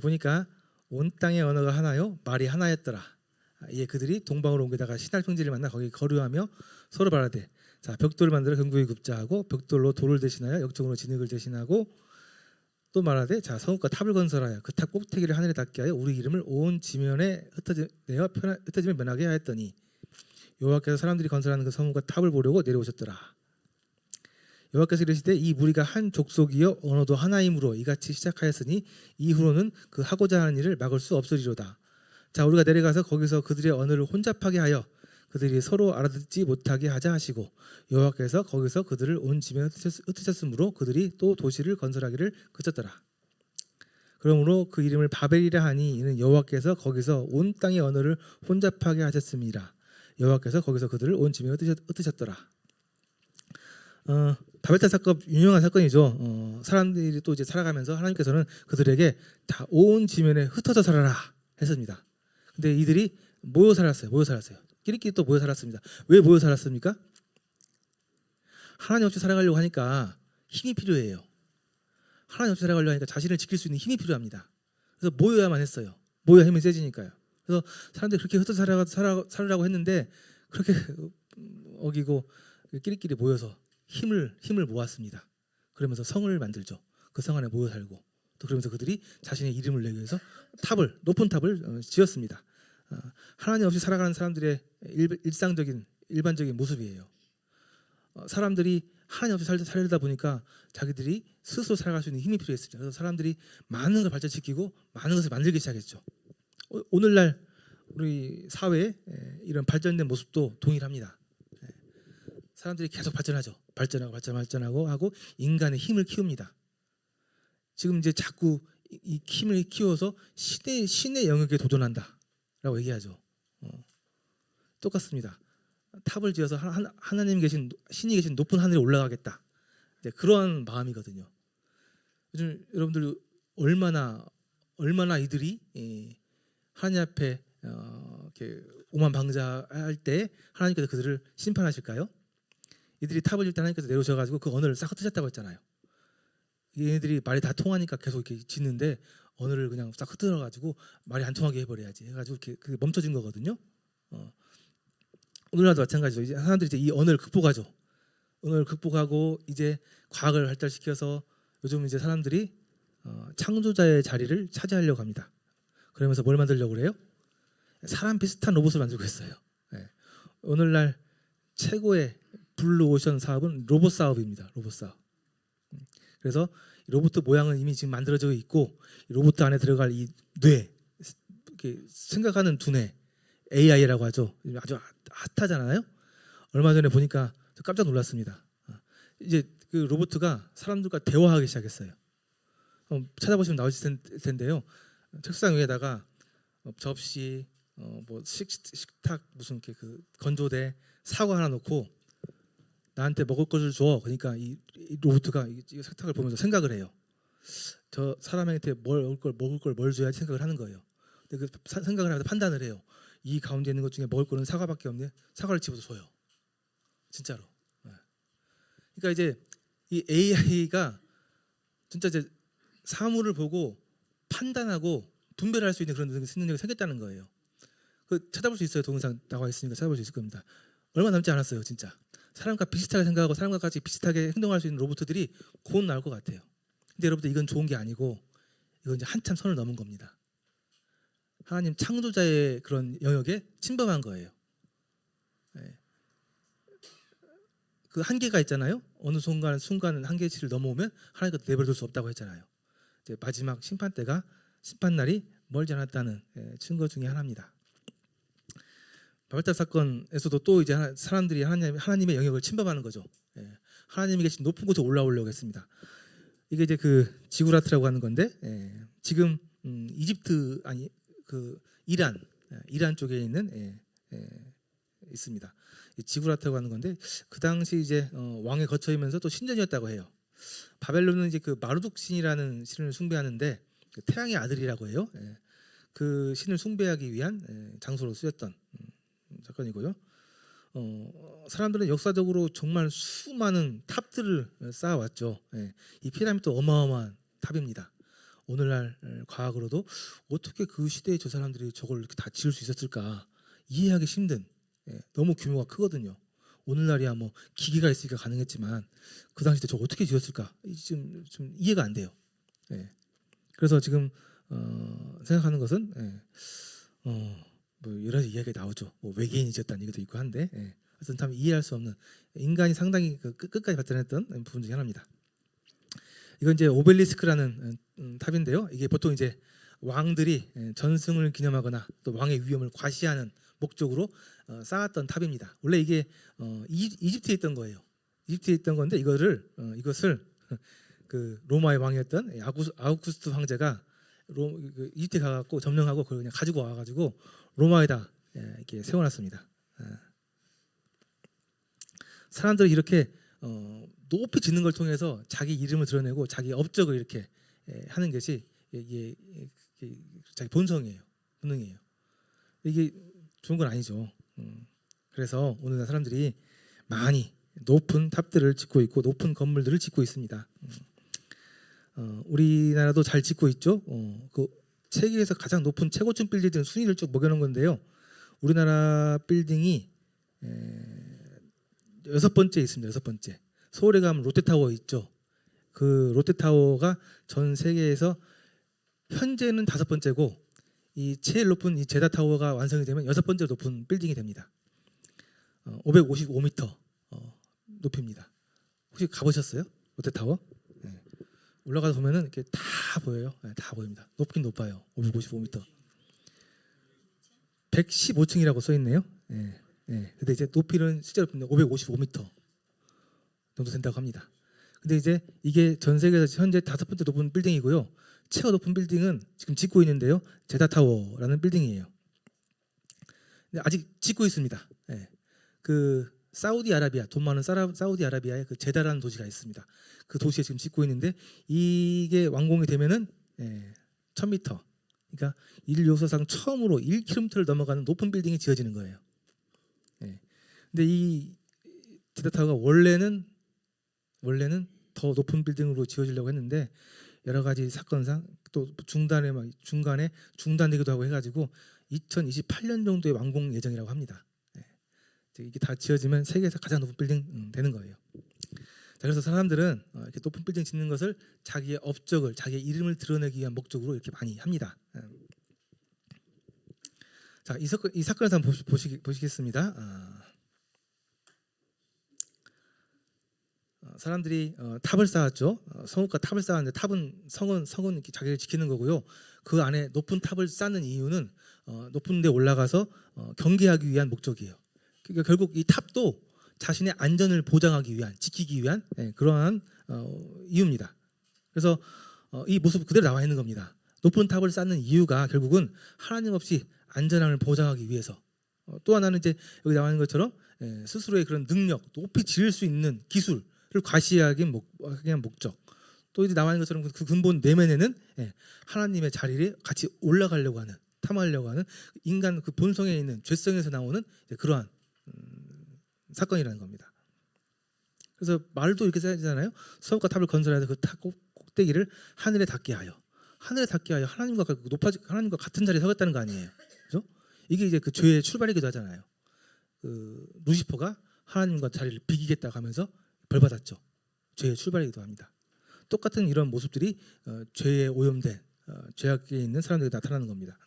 보니까 온 땅의 언어가 하나요, 말이 하나였더라. 이에 그들이 동방으로 옮기다가 시날 평지를 만나 거기 거류하며 서로 말하되, 자, 벽돌을 만들어 견고히 굽자 하고 벽돌로 돌을 대신하여 역청으로 진흙을 대신하고 또 말하되, 자, 성읍과 탑을 건설하여 그 탑 꼭대기를 하늘에 닿게 하여 우리 이름을 온 지면에 흩어지며 면하게 하였더니 여호와께서 사람들이 건설하는 그 성읍과 탑을 보려고 내려오셨더라. 여호와께서 이르시되, 이 무리가 한 족속이요 언어도 하나이므로 이같이 시작하였으니 이후로는 그 하고자 하는 일을 막을 수 없으리로다. 자, 우리가 내려가서 거기서 그들의 언어를 혼잡하게 하여 그들이 서로 알아듣지 못하게 하자 하시고, 여호와께서 거기서 그들을 온 지면에 흩으셨으므로 그들이 또 도시를 건설하기를 그쳤더라. 그러므로 그 이름을 바벨이라 하니 이는 여호와께서 거기서 온 땅의 언어를 혼잡하게 하셨음이라. 여호와께서 거기서 그들을 온 지면에 흩으셨더라. 바벨탑 사건 유명한 사건이죠. 사람들이 또 이제 살아가면서 하나님께서는 그들에게 다 온 지면에 흩어져 살아라 했습니다. 근데 이들이 모여 살았어요. 끼리끼리 또 모여 살았습니다. 왜 모여 살았습니까? 하나님 없이 살아가려고 하니까 힘이 필요해요. 하나님 없이 살아가려고 하니까 자신을 지킬 수 있는 힘이 필요합니다. 그래서 모여야만 했어요. 모여야 힘이 세지니까요. 그래서 사람들이 그렇게 흩어져 살으라고 했는데 그렇게 어기고 끼리끼리 모여서 힘을 모았습니다. 그러면서 성을 만들죠. 그 성 안에 모여 살고, 또 그러면서 그들이 자신의 이름을 내기 위해서 높은 탑을 지었습니다. 하나님 없이 살아가는 사람들의 일반적인 모습이에요. 사람들이 하나님 없이 살다 보니까 자기들이 스스로 살아갈 수 있는 힘이 필요했습니다. 그래서 사람들이 많은 걸 발전시키고 많은 것을 만들기 시작했죠. 오늘날 우리 사회에 이런 발전된 모습도 동일합니다. 사람들이 계속 발전하죠. 발전하고 하고 인간의 힘을 키웁니다. 지금 이제 자꾸 이 힘을 키워서 신의 영역에 도전한다라고 얘기하죠. 똑같습니다. 탑을 지어서 하나님 계신 신이 계신 높은 하늘에 올라가겠다. 네, 그런 마음이거든요. 요즘 여러분들 얼마나 이들이 하나님 앞에 이렇게 오만방자할 때 하나님께서 그들을 심판하실까요? 이들이 탑을 질 때 하나님께서 내려오셔가지고 그 언어를 싹 흩으셨다고 했잖아요. 얘네들이 말이 다 통하니까 계속 이렇게 짓는데 언어를 그냥 싹 흩어가지고 말이 안 통하게 해버려야지 해가지고 그게 멈춰진 거거든요. 오늘날도 마찬가지죠. 이제 사람들이 이제 이 언어를 극복하죠. 언어를 극복하고 이제 과학을 발달시켜서 요즘 이제 사람들이 창조자의 자리를 차지하려고 합니다. 그러면서 뭘 만들려고 그래요? 사람 비슷한 로봇을 만들고 있어요. 네. 오늘날 최고의 블루오션 사업은 로봇 사업입니다. 로봇 사업. 그래서 로봇 모양은 이미 지금 만들어져 있고 로봇 안에 들어갈 이 뇌, 이렇게 생각하는 두뇌, AI라고 하죠. 아주 핫하잖아요. 얼마 전에 보니까 깜짝 놀랐습니다. 이제 그 로봇가 사람들과 대화하기 시작했어요. 찾아보시면 나오실 텐데요. 책상 위에다가 접시, 뭐 식탁 무슨 이렇게 그 건조대, 사과 하나 놓고 나한테 먹을 것을 줘. 그러니까 이 로봇가 이 식탁을 보면서 생각을 해요. 저 사람한테 먹을 걸 뭘 줘야지 생각을 하는 거예요. 근데 그 생각을 하면서 판단을 해요. 이 가운데 있는 것 중에 먹을 거는 사과밖에 없네. 사과를 집어서 줘요. 진짜로. 그러니까 이제 이 AI가 진짜 이제 사물을 보고 판단하고 분별할 수 있는 그런 능력이 생겼다는 거예요. 그 찾아볼 수 있어요. 동영상 나와 있으니까 찾아볼 수 있을 겁니다. 얼마 남지 않았어요, 진짜. 사람과 비슷하게 생각하고 사람과 같이 비슷하게 행동할 수 있는 로봇들이 곧 나올 것 같아요. 근데 여러분들 이건 좋은 게 아니고 이건 이제 한참 선을 넘은 겁니다. 하나님 창조자의 그런 영역에 침범한 거예요. 네. 그 한계가 있잖아요. 어느 순간 한계치를 넘어오면 하나님께서 내버려둘 수 없다고 했잖아요. 이제 마지막 심판 때가 심판 날이 멀지 않았다는 증거 중에 하나입니다. 바벨탑 사건에서도 또 이제 사람들이 하나님의 영역을 침범하는 거죠. 하나님이 계신 높은 곳에 올라오려고 했습니다. 이게 이제 그 지구라트라고 하는 건데 지금 이집트 아니 그 이란 쪽에 있는 있습니다. 지구라트라고 하는 건데 그 당시 이제 왕에 거처이면서 또 신전이었다고 해요. 바벨론은 이제 그 마르둑 신이라는 신을 숭배하는데 그 태양의 아들이라고 해요. 그 신을 숭배하기 위한 장소로 쓰였던 사건이고요. 사람들은 역사적으로 정말 수많은 탑들을 쌓아왔죠. 이 피라미드도 어마어마한 탑입니다. 오늘날 과학으로도 어떻게 그 시대에 저 사람들이 저걸 이렇게 다 지을 수 있었을까 이해하기 힘든 너무 규모가 크거든요. 오늘날이야 뭐 기계가 있으니까 가능했지만 그 당시 때 저거 어떻게 지었을까 좀 이해가 안 돼요. 그래서 지금 생각하는 것은 뭐 여러 가지 이야기가 나오죠. 뭐 외계인이 지었다는 얘기도 있고 한데 그래서 참 이해할 수 없는 인간이 상당히 끝까지 발전했던 부분 중에 하나입니다. 이건 이제 오벨리스크라는 탑인데요. 이게 보통 이제 왕들이 전승을 기념하거나 또 왕의 위엄을 과시하는 목적으로 쌓았던 탑입니다. 원래 이게 이집트에 있던 거예요. 이집트에 있던 건데 이것을 그 로마의 왕이었던 아우구스투스 황제가 이집트에 가갖고 점령하고 그걸 그냥 가지고 와가지고 로마에다 이렇게 세워놨습니다. 사람들이 이렇게 높이 짓는 걸 통해서 자기 이름을 드러내고 자기 업적을 이렇게 하는 것이 이게 자기 본성이에요, 본능이에요. 이게 좋은 건 아니죠. 그래서 오늘날 사람들이 많이 높은 탑들을 짓고 있고 높은 건물들을 짓고 있습니다. 우리나라도 잘 짓고 있죠. 그 세계에서 가장 높은 최고층 빌딩 순위를 쭉 먹여놓은 건데요. 우리나라 빌딩이 6번째 있습니다. 6번째. 서울에 가면 롯데타워 있죠. 그 롯데타워가 전 세계에서 현재는 5번째고 이 제일 높은 이 제다타워가 완성이 되면 6번째로 높은 빌딩이 됩니다. 555m 높이입니다. 혹시 가보셨어요? 롯데타워? 네. 올라가서 보면은 이렇게 다 보여요. 네, 다 보입니다. 높긴 높아요. 555m. 115층이라고 써 있네요. 네. 네. 근데 이제 높이는 실제로 555m 정도 된다고 합니다. 근데 이제 이게 전 세계에서 현재 5번째 높은 빌딩이고요. 최고 높은 빌딩은 지금 짓고 있는데요. 제다타워라는 빌딩이에요. 근데 아직 짓고 있습니다. 네. 그 사우디아라비아, 돈 많은 사우디아라비아에 그 제다라는 도시가 있습니다. 그 도시에 지금 짓고 있는데 이게 완공이 되면은 1000m, 그러니까 인류 역사상 처음으로 1km를 넘어가는 높은 빌딩이 지어지는 거예요. 근데 이 제다타워가 원래는 더 높은 빌딩으로 지어지려고 했는데 여러 가지 사건상 또 중간에 중단되기도 하고 해가지고 2028년 정도에 완공 예정이라고 합니다. 이게 다 지어지면 세계에서 가장 높은 빌딩 되는 거예요. 자, 그래서 사람들은 이렇게 높은 빌딩 짓는 것을 자기의 업적을, 자기의 이름을 드러내기 위한 목적으로 이렇게 많이 합니다. 자, 이 사건에서 한번 보시겠습니다. 사람들이 탑을 쌓았죠. 성읍과 탑을 쌓았는데 성은 이렇게 자기를 지키는 거고요. 그 안에 높은 탑을 쌓는 이유는 높은 데 올라가서 경계하기 위한 목적이에요. 그러니까 결국 이 탑도 자신의 안전을 보장하기 위한, 지키기 위한 그러한 이유입니다. 그래서 이 모습 그대로 나와 있는 겁니다. 높은 탑을 쌓는 이유가 결국은 하나님 없이 안전함을 보장하기 위해서. 또 하나는 이제 여기 나와 있는 것처럼 스스로의 그런 능력, 높이 지을 수 있는 기술을 과시하기 위한 목적. 또 이제 나와 있는 것처럼 그 근본 내면에는 하나님의 자리를 같이 올라가려고 하는, 탐하려고 하는 인간 그 본성에 있는 죄성에서 나오는 그러한 사건이라는 겁니다. 그래서 말도 이렇게 써야되잖아요. 성읍과 탑을 건설하여 그 탑 꼭대기를 하늘에 닿게 하여. 하늘에 닿게 하여 하나님과 같은 자리에 서겠다는 거 아니에요. 그렇죠? 이게 이제 그 죄의 출발이기도 하잖아요. 그 루시퍼가 하나님과 자리를 비기겠다고 하면서 벌 받았죠. 죄의 출발이기도 합니다. 똑같은 이런 모습들이 죄에 오염된 죄악에 있는 사람들에게 나타나는 겁니다.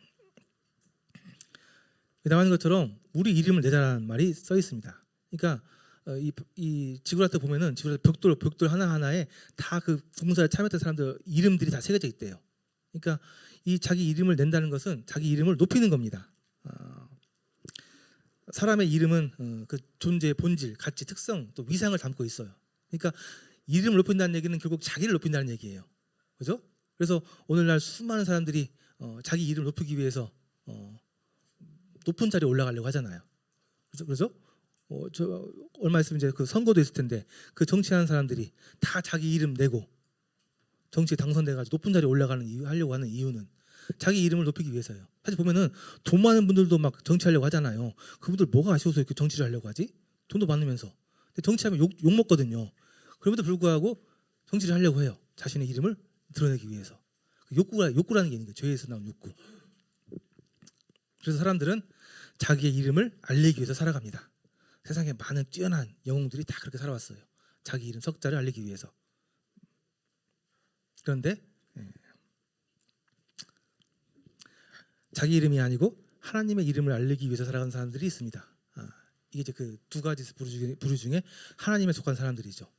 나오는 것처럼 우리 이름을 내자라는 말이 써 있습니다. 그러니까 이 지구라트 보면은 지구라트 벽돌 하나하나에 다 그 공사에 참여했던 사람들 이름들이 다 새겨져 있대요. 그러니까 이 자기 이름을 낸다는 것은 자기 이름을 높이는 겁니다. 사람의 이름은 그 존재의 본질, 가치, 특성, 또 위상을 담고 있어요. 그러니까 이름을 높인다는 얘기는 결국 자기를 높인다는 얘기예요. 그죠? 그래서 오늘날 수많은 사람들이 자기 이름을 높이기 위해서 높은 자리에 올라가려고 하잖아요. 그래서 저 얼마 있으면 이제 그 선거도 있을 텐데 그 정치하는 사람들이 다 자기 이름 내고 정치에 당선돼가지고 높은 자리에 하려고 하는 이유는 자기 이름을 높이기 위해서요. 사실 보면은 돈 많은 분들도 막 정치하려고 하잖아요. 그분들 뭐가 아쉬워서 이렇게 정치를 하려고 하지? 돈도 많으면서. 근데 정치하면 욕 먹거든요. 그럼에도 불구하고 정치를 하려고 해요. 자신의 이름을 드러내기 위해서. 욕구라는 게 있는 거예요. 죄에서 나온 욕구. 그래서 사람들은 자기의 이름을 알리기 위해서 살아갑니다. 세상에 많은 뛰어난 영웅들이 다 그렇게 살아왔어요. 자기 이름 석자를 알리기 위해서. 그런데 자기 이름이 아니고 하나님의 이름을 알리기 위해서 살아가는 사람들이 있습니다. 이게 이제 그 두 가지 부류 중에 하나님에 속한 사람들이죠.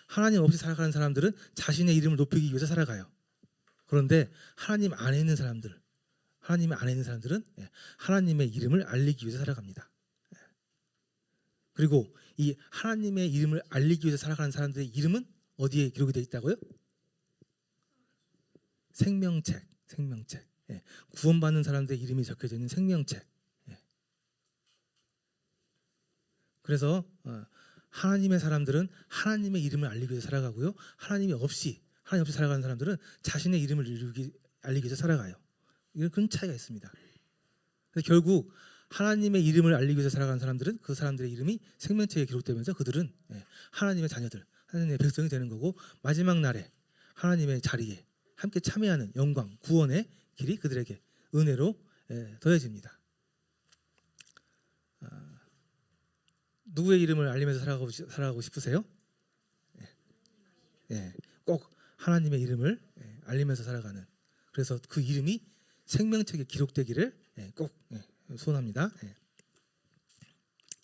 하나님 없이 살아가는 사람들은 자신의 이름을 높이기 위해서 살아가요. 그런데 하나님 안에 있는 사람들은 하나님의 이름을 알리기 위해서 살아갑니다. 그리고 이 하나님의 이름을 알리기 위해서 살아가는 사람들의 이름은 어디에 기록이 되어 있다고요? 생명책. 구원받는 사람들의 이름이 적혀져 있는 생명책. 그래서 하나님의 사람들은 하나님의 이름을 알리기 위해서 살아가고요. 하나님 없이 살아가는 사람들은 자신의 이름을 알리기 위해서 살아가요. 이런 그런 차이가 있습니다. 그래서 결국 하나님의 이름을 알리기 위해서 살아가는 사람들은 그 사람들의 이름이 생명책에 기록되면서 그들은 하나님의 자녀들, 하나님의 백성이 되는 거고 마지막 날에 하나님의 자리에 함께 참여하는 영광, 구원의 길이 그들에게 은혜로 더해집니다. 누구의 이름을 알리면서 살아가고 싶으세요? 꼭 하나님의 이름을 알리면서 살아가는. 그래서 그 이름이 생명책에 기록되기를 꼭 소원합니다.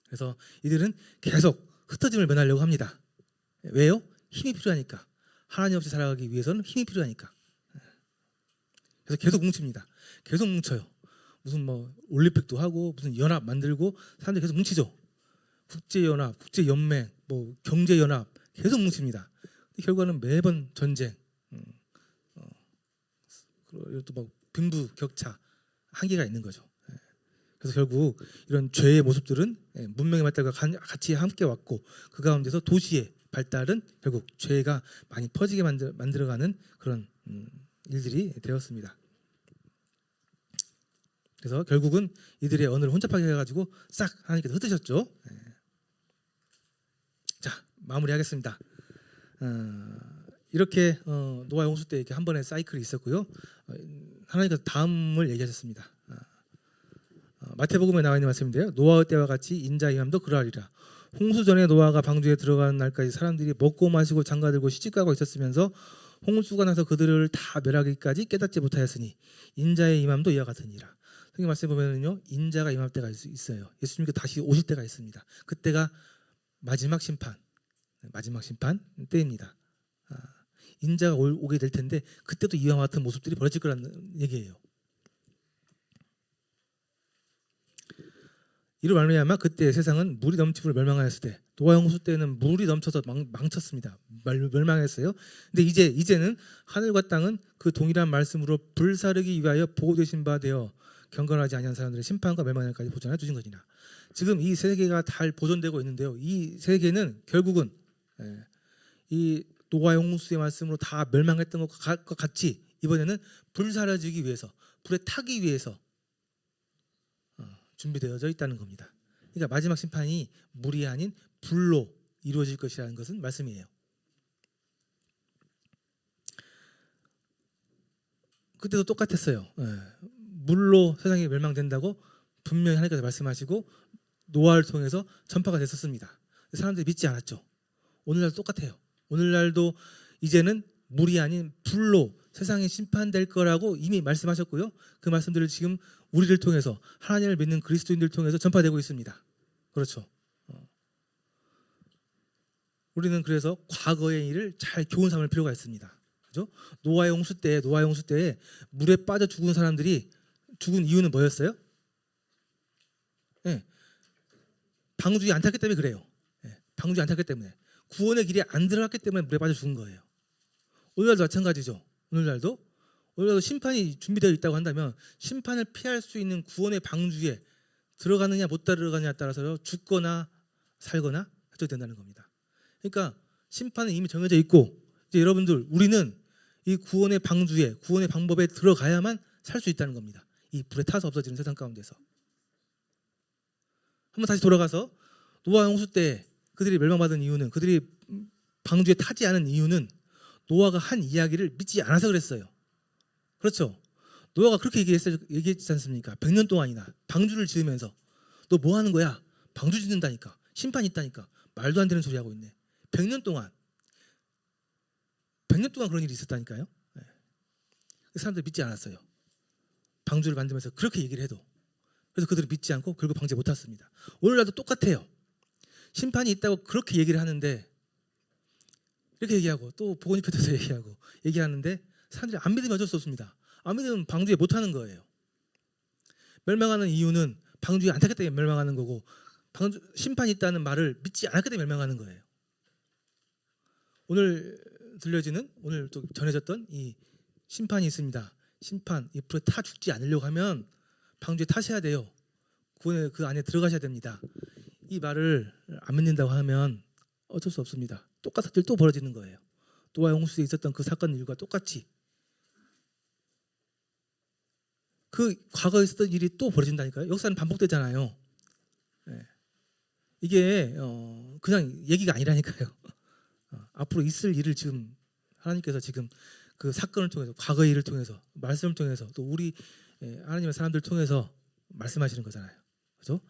그래서 이들은 계속 흩어짐을 면하려고 합니다. 왜요? 힘이 필요하니까. 하나님 없이 살아가기 위해서는 힘이 필요하니까. 그래서 계속 뭉칩니다. 계속 뭉쳐요. 무슨 뭐 올림픽도 하고 무슨 연합 만들고 사람들이 계속 뭉치죠. 국제연합, 국제연맹, 뭐 경제연합 계속 뭉칩니다. 결과는 매번 전쟁, 그리고 또 막 빈부격차 한계가 있는 거죠. 그래서 결국 이런 죄의 모습들은 문명의 발달과 같이 함께 왔고 그 가운데서 도시의 발달은 결국 죄가 많이 퍼지게 만들어가는 그런 일들이 되었습니다. 그래서 결국은 이들의 언어를 혼잡하게 해가지고 싹 하나님께서 흩으셨죠. 자, 마무리하겠습니다. 이렇게 노아 홍수 때 이렇게 한 번의 사이클이 있었고요. 하나님께서 다음을 얘기하셨습니다. 마태복음에 나와 있는 말씀인데요. 노아의 때와 같이 인자의 임함도 그러하리라. 홍수 전에 노아가 방주에 들어가는 날까지 사람들이 먹고 마시고 장가들고 시집가고 있었으면서 홍수가 나서 그들을 다 멸하기까지 깨닫지 못하였으니 인자의 임함도 이와 같으니라. 성경 말씀에 보면은요, 인자가 임할 때가 있어요. 예수님께서 다시 오실 때가 있습니다. 그때가 마지막 심판 때입니다. 인자가 오게 될 텐데 그때도 이와 같은 모습들이 벌어질 거라는 얘기예요. 이로 말미암아 그때 세상은 물이 넘치므로 멸망하였을 때, 노아 홍수 때는 물이 넘쳐서 망쳤습니다. 멸망했어요. 근데 이제는 하늘과 땅은 그 동일한 말씀으로 불사르기 위하여 보호되신 바 되어 경건하지 아니한 사람들의 심판과 멸망까지 보존해 두신 것이나. 지금 이 세계가 잘 보존되고 있는데요. 이 세계는 결국은 이 노아 홍수의 말씀으로 다 멸망했던 것과 같이 이번에는 불사라지기 위해서, 불에 타기 위해서 준비되어져 있다는 겁니다. 그러니까 마지막 심판이 물이 아닌 불로 이루어질 것이라는 것은 말씀이에요. 그때도 똑같았어요. 물로 세상이 멸망된다고 분명히 하나님께서 말씀하시고 노아를 통해서 전파가 됐었습니다. 사람들이 믿지 않았죠. 오늘날도 똑같아요. 오늘날도 이제는 물이 아닌 불로 세상이 심판될 거라고 이미 말씀하셨고요. 그 말씀들을 지금 우리를 통해서, 하나님을 믿는 그리스도인들 통해서 전파되고 있습니다. 그렇죠. 우리는 그래서 과거의 일을 잘 교훈 삼을 필요가 있습니다. 그렇죠? 노아의 홍수 때에 물에 빠져 죽은 사람들이 죽은 이유는 뭐였어요? 방주에 안 탔기 때문에 그래요. 방주에 안 탔기 때문에, 구원의 길에 안 들어갔기 때문에 물에 빠져 죽은 거예요. 오늘날도 마찬가지죠. 오늘날도 심판이 준비되어 있다고 한다면 심판을 피할 수 있는 구원의 방주에 들어가느냐 못 들어가느냐에 따라서 죽거나 살거나 결정된다는 겁니다. 그러니까 심판은 이미 정해져 있고, 이제 여러분들, 우리는 이 구원의 방주에, 구원의 방법에 들어가야만 살 수 있다는 겁니다. 이 불에 타서 없어지는 세상 가운데서. 한번 다시 돌아가서 노아 홍수 때 그들이 멸망받은 이유는, 그들이 방주에 타지 않은 이유는 노아가 한 이야기를 믿지 않아서 그랬어요. 그렇죠? 노아가 그렇게 얘기했지 않습니까? 100년 동안이나 방주를 지으면서 너 뭐 하는 거야? 방주 짓는다니까, 심판이 있다니까. 말도 안 되는 소리 하고 있네. 100년 동안 그런 일이 있었다니까요. 사람들이 믿지 않았어요. 방주를 만들면서 그렇게 얘기를 해도. 그래서 그들이 믿지 않고 결국 방주에 못 탔습니다. 오늘날도 똑같아요. 심판이 있다고 그렇게 얘기를 하는데, 이렇게 얘기하고 또 복음 입혀서 얘기하는데 사람들이 안 믿으면 어쩔 수 없습니다. 안 믿으면 방주에 못 타는 거예요. 멸망하는 이유는 방주에 안 탔기 때문에 멸망하는 거고, 심판이 있다는 말을 믿지 않았기 때문에 멸망하는 거예요. 오늘 또 전해졌던 이 심판이 있습니다. 심판, 이 불에 타 죽지 않으려고 하면 방주에 타셔야 돼요. 구원의 그 안에 들어가셔야 됩니다. 이 말을 안 믿는다고 하면 어쩔 수 없습니다. 똑같은 일 또 벌어지는 거예요. 노아 홍수에 있었던 그 사건 일과 똑같이 그 과거에 있었던 일이 또 벌어진다니까요. 역사는 반복되잖아요. 이게 그냥 얘기가 아니라니까요. 앞으로 있을 일을 지금 하나님께서 지금 그 사건을 통해서, 과거의 일을 통해서, 말씀을 통해서, 또 우리 하나님의 사람들 통해서 말씀하시는 거잖아요. 그렇죠?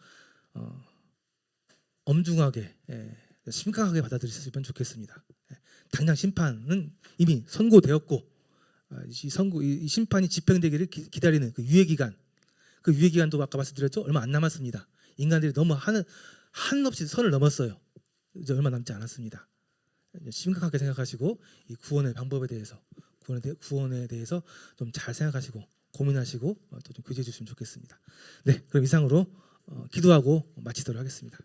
엄중하게, 심각하게 받아들이셨으면 좋겠습니다. 당장 심판은 이미 선고되었고, 이 심판이 집행되기를 기다리는 그 유예 기간도 아까 말씀드렸죠. 얼마 안 남았습니다. 인간들이 너무 한없이 선을 넘었어요. 이제 얼마 남지 않았습니다. 심각하게 생각하시고 이 구원의 방법에 대해서 구원에 대해서 좀 잘 생각하시고 고민하시고 또 좀 교제해 주시면 좋겠습니다. 네, 그럼 이상으로 기도하고 마치도록 하겠습니다.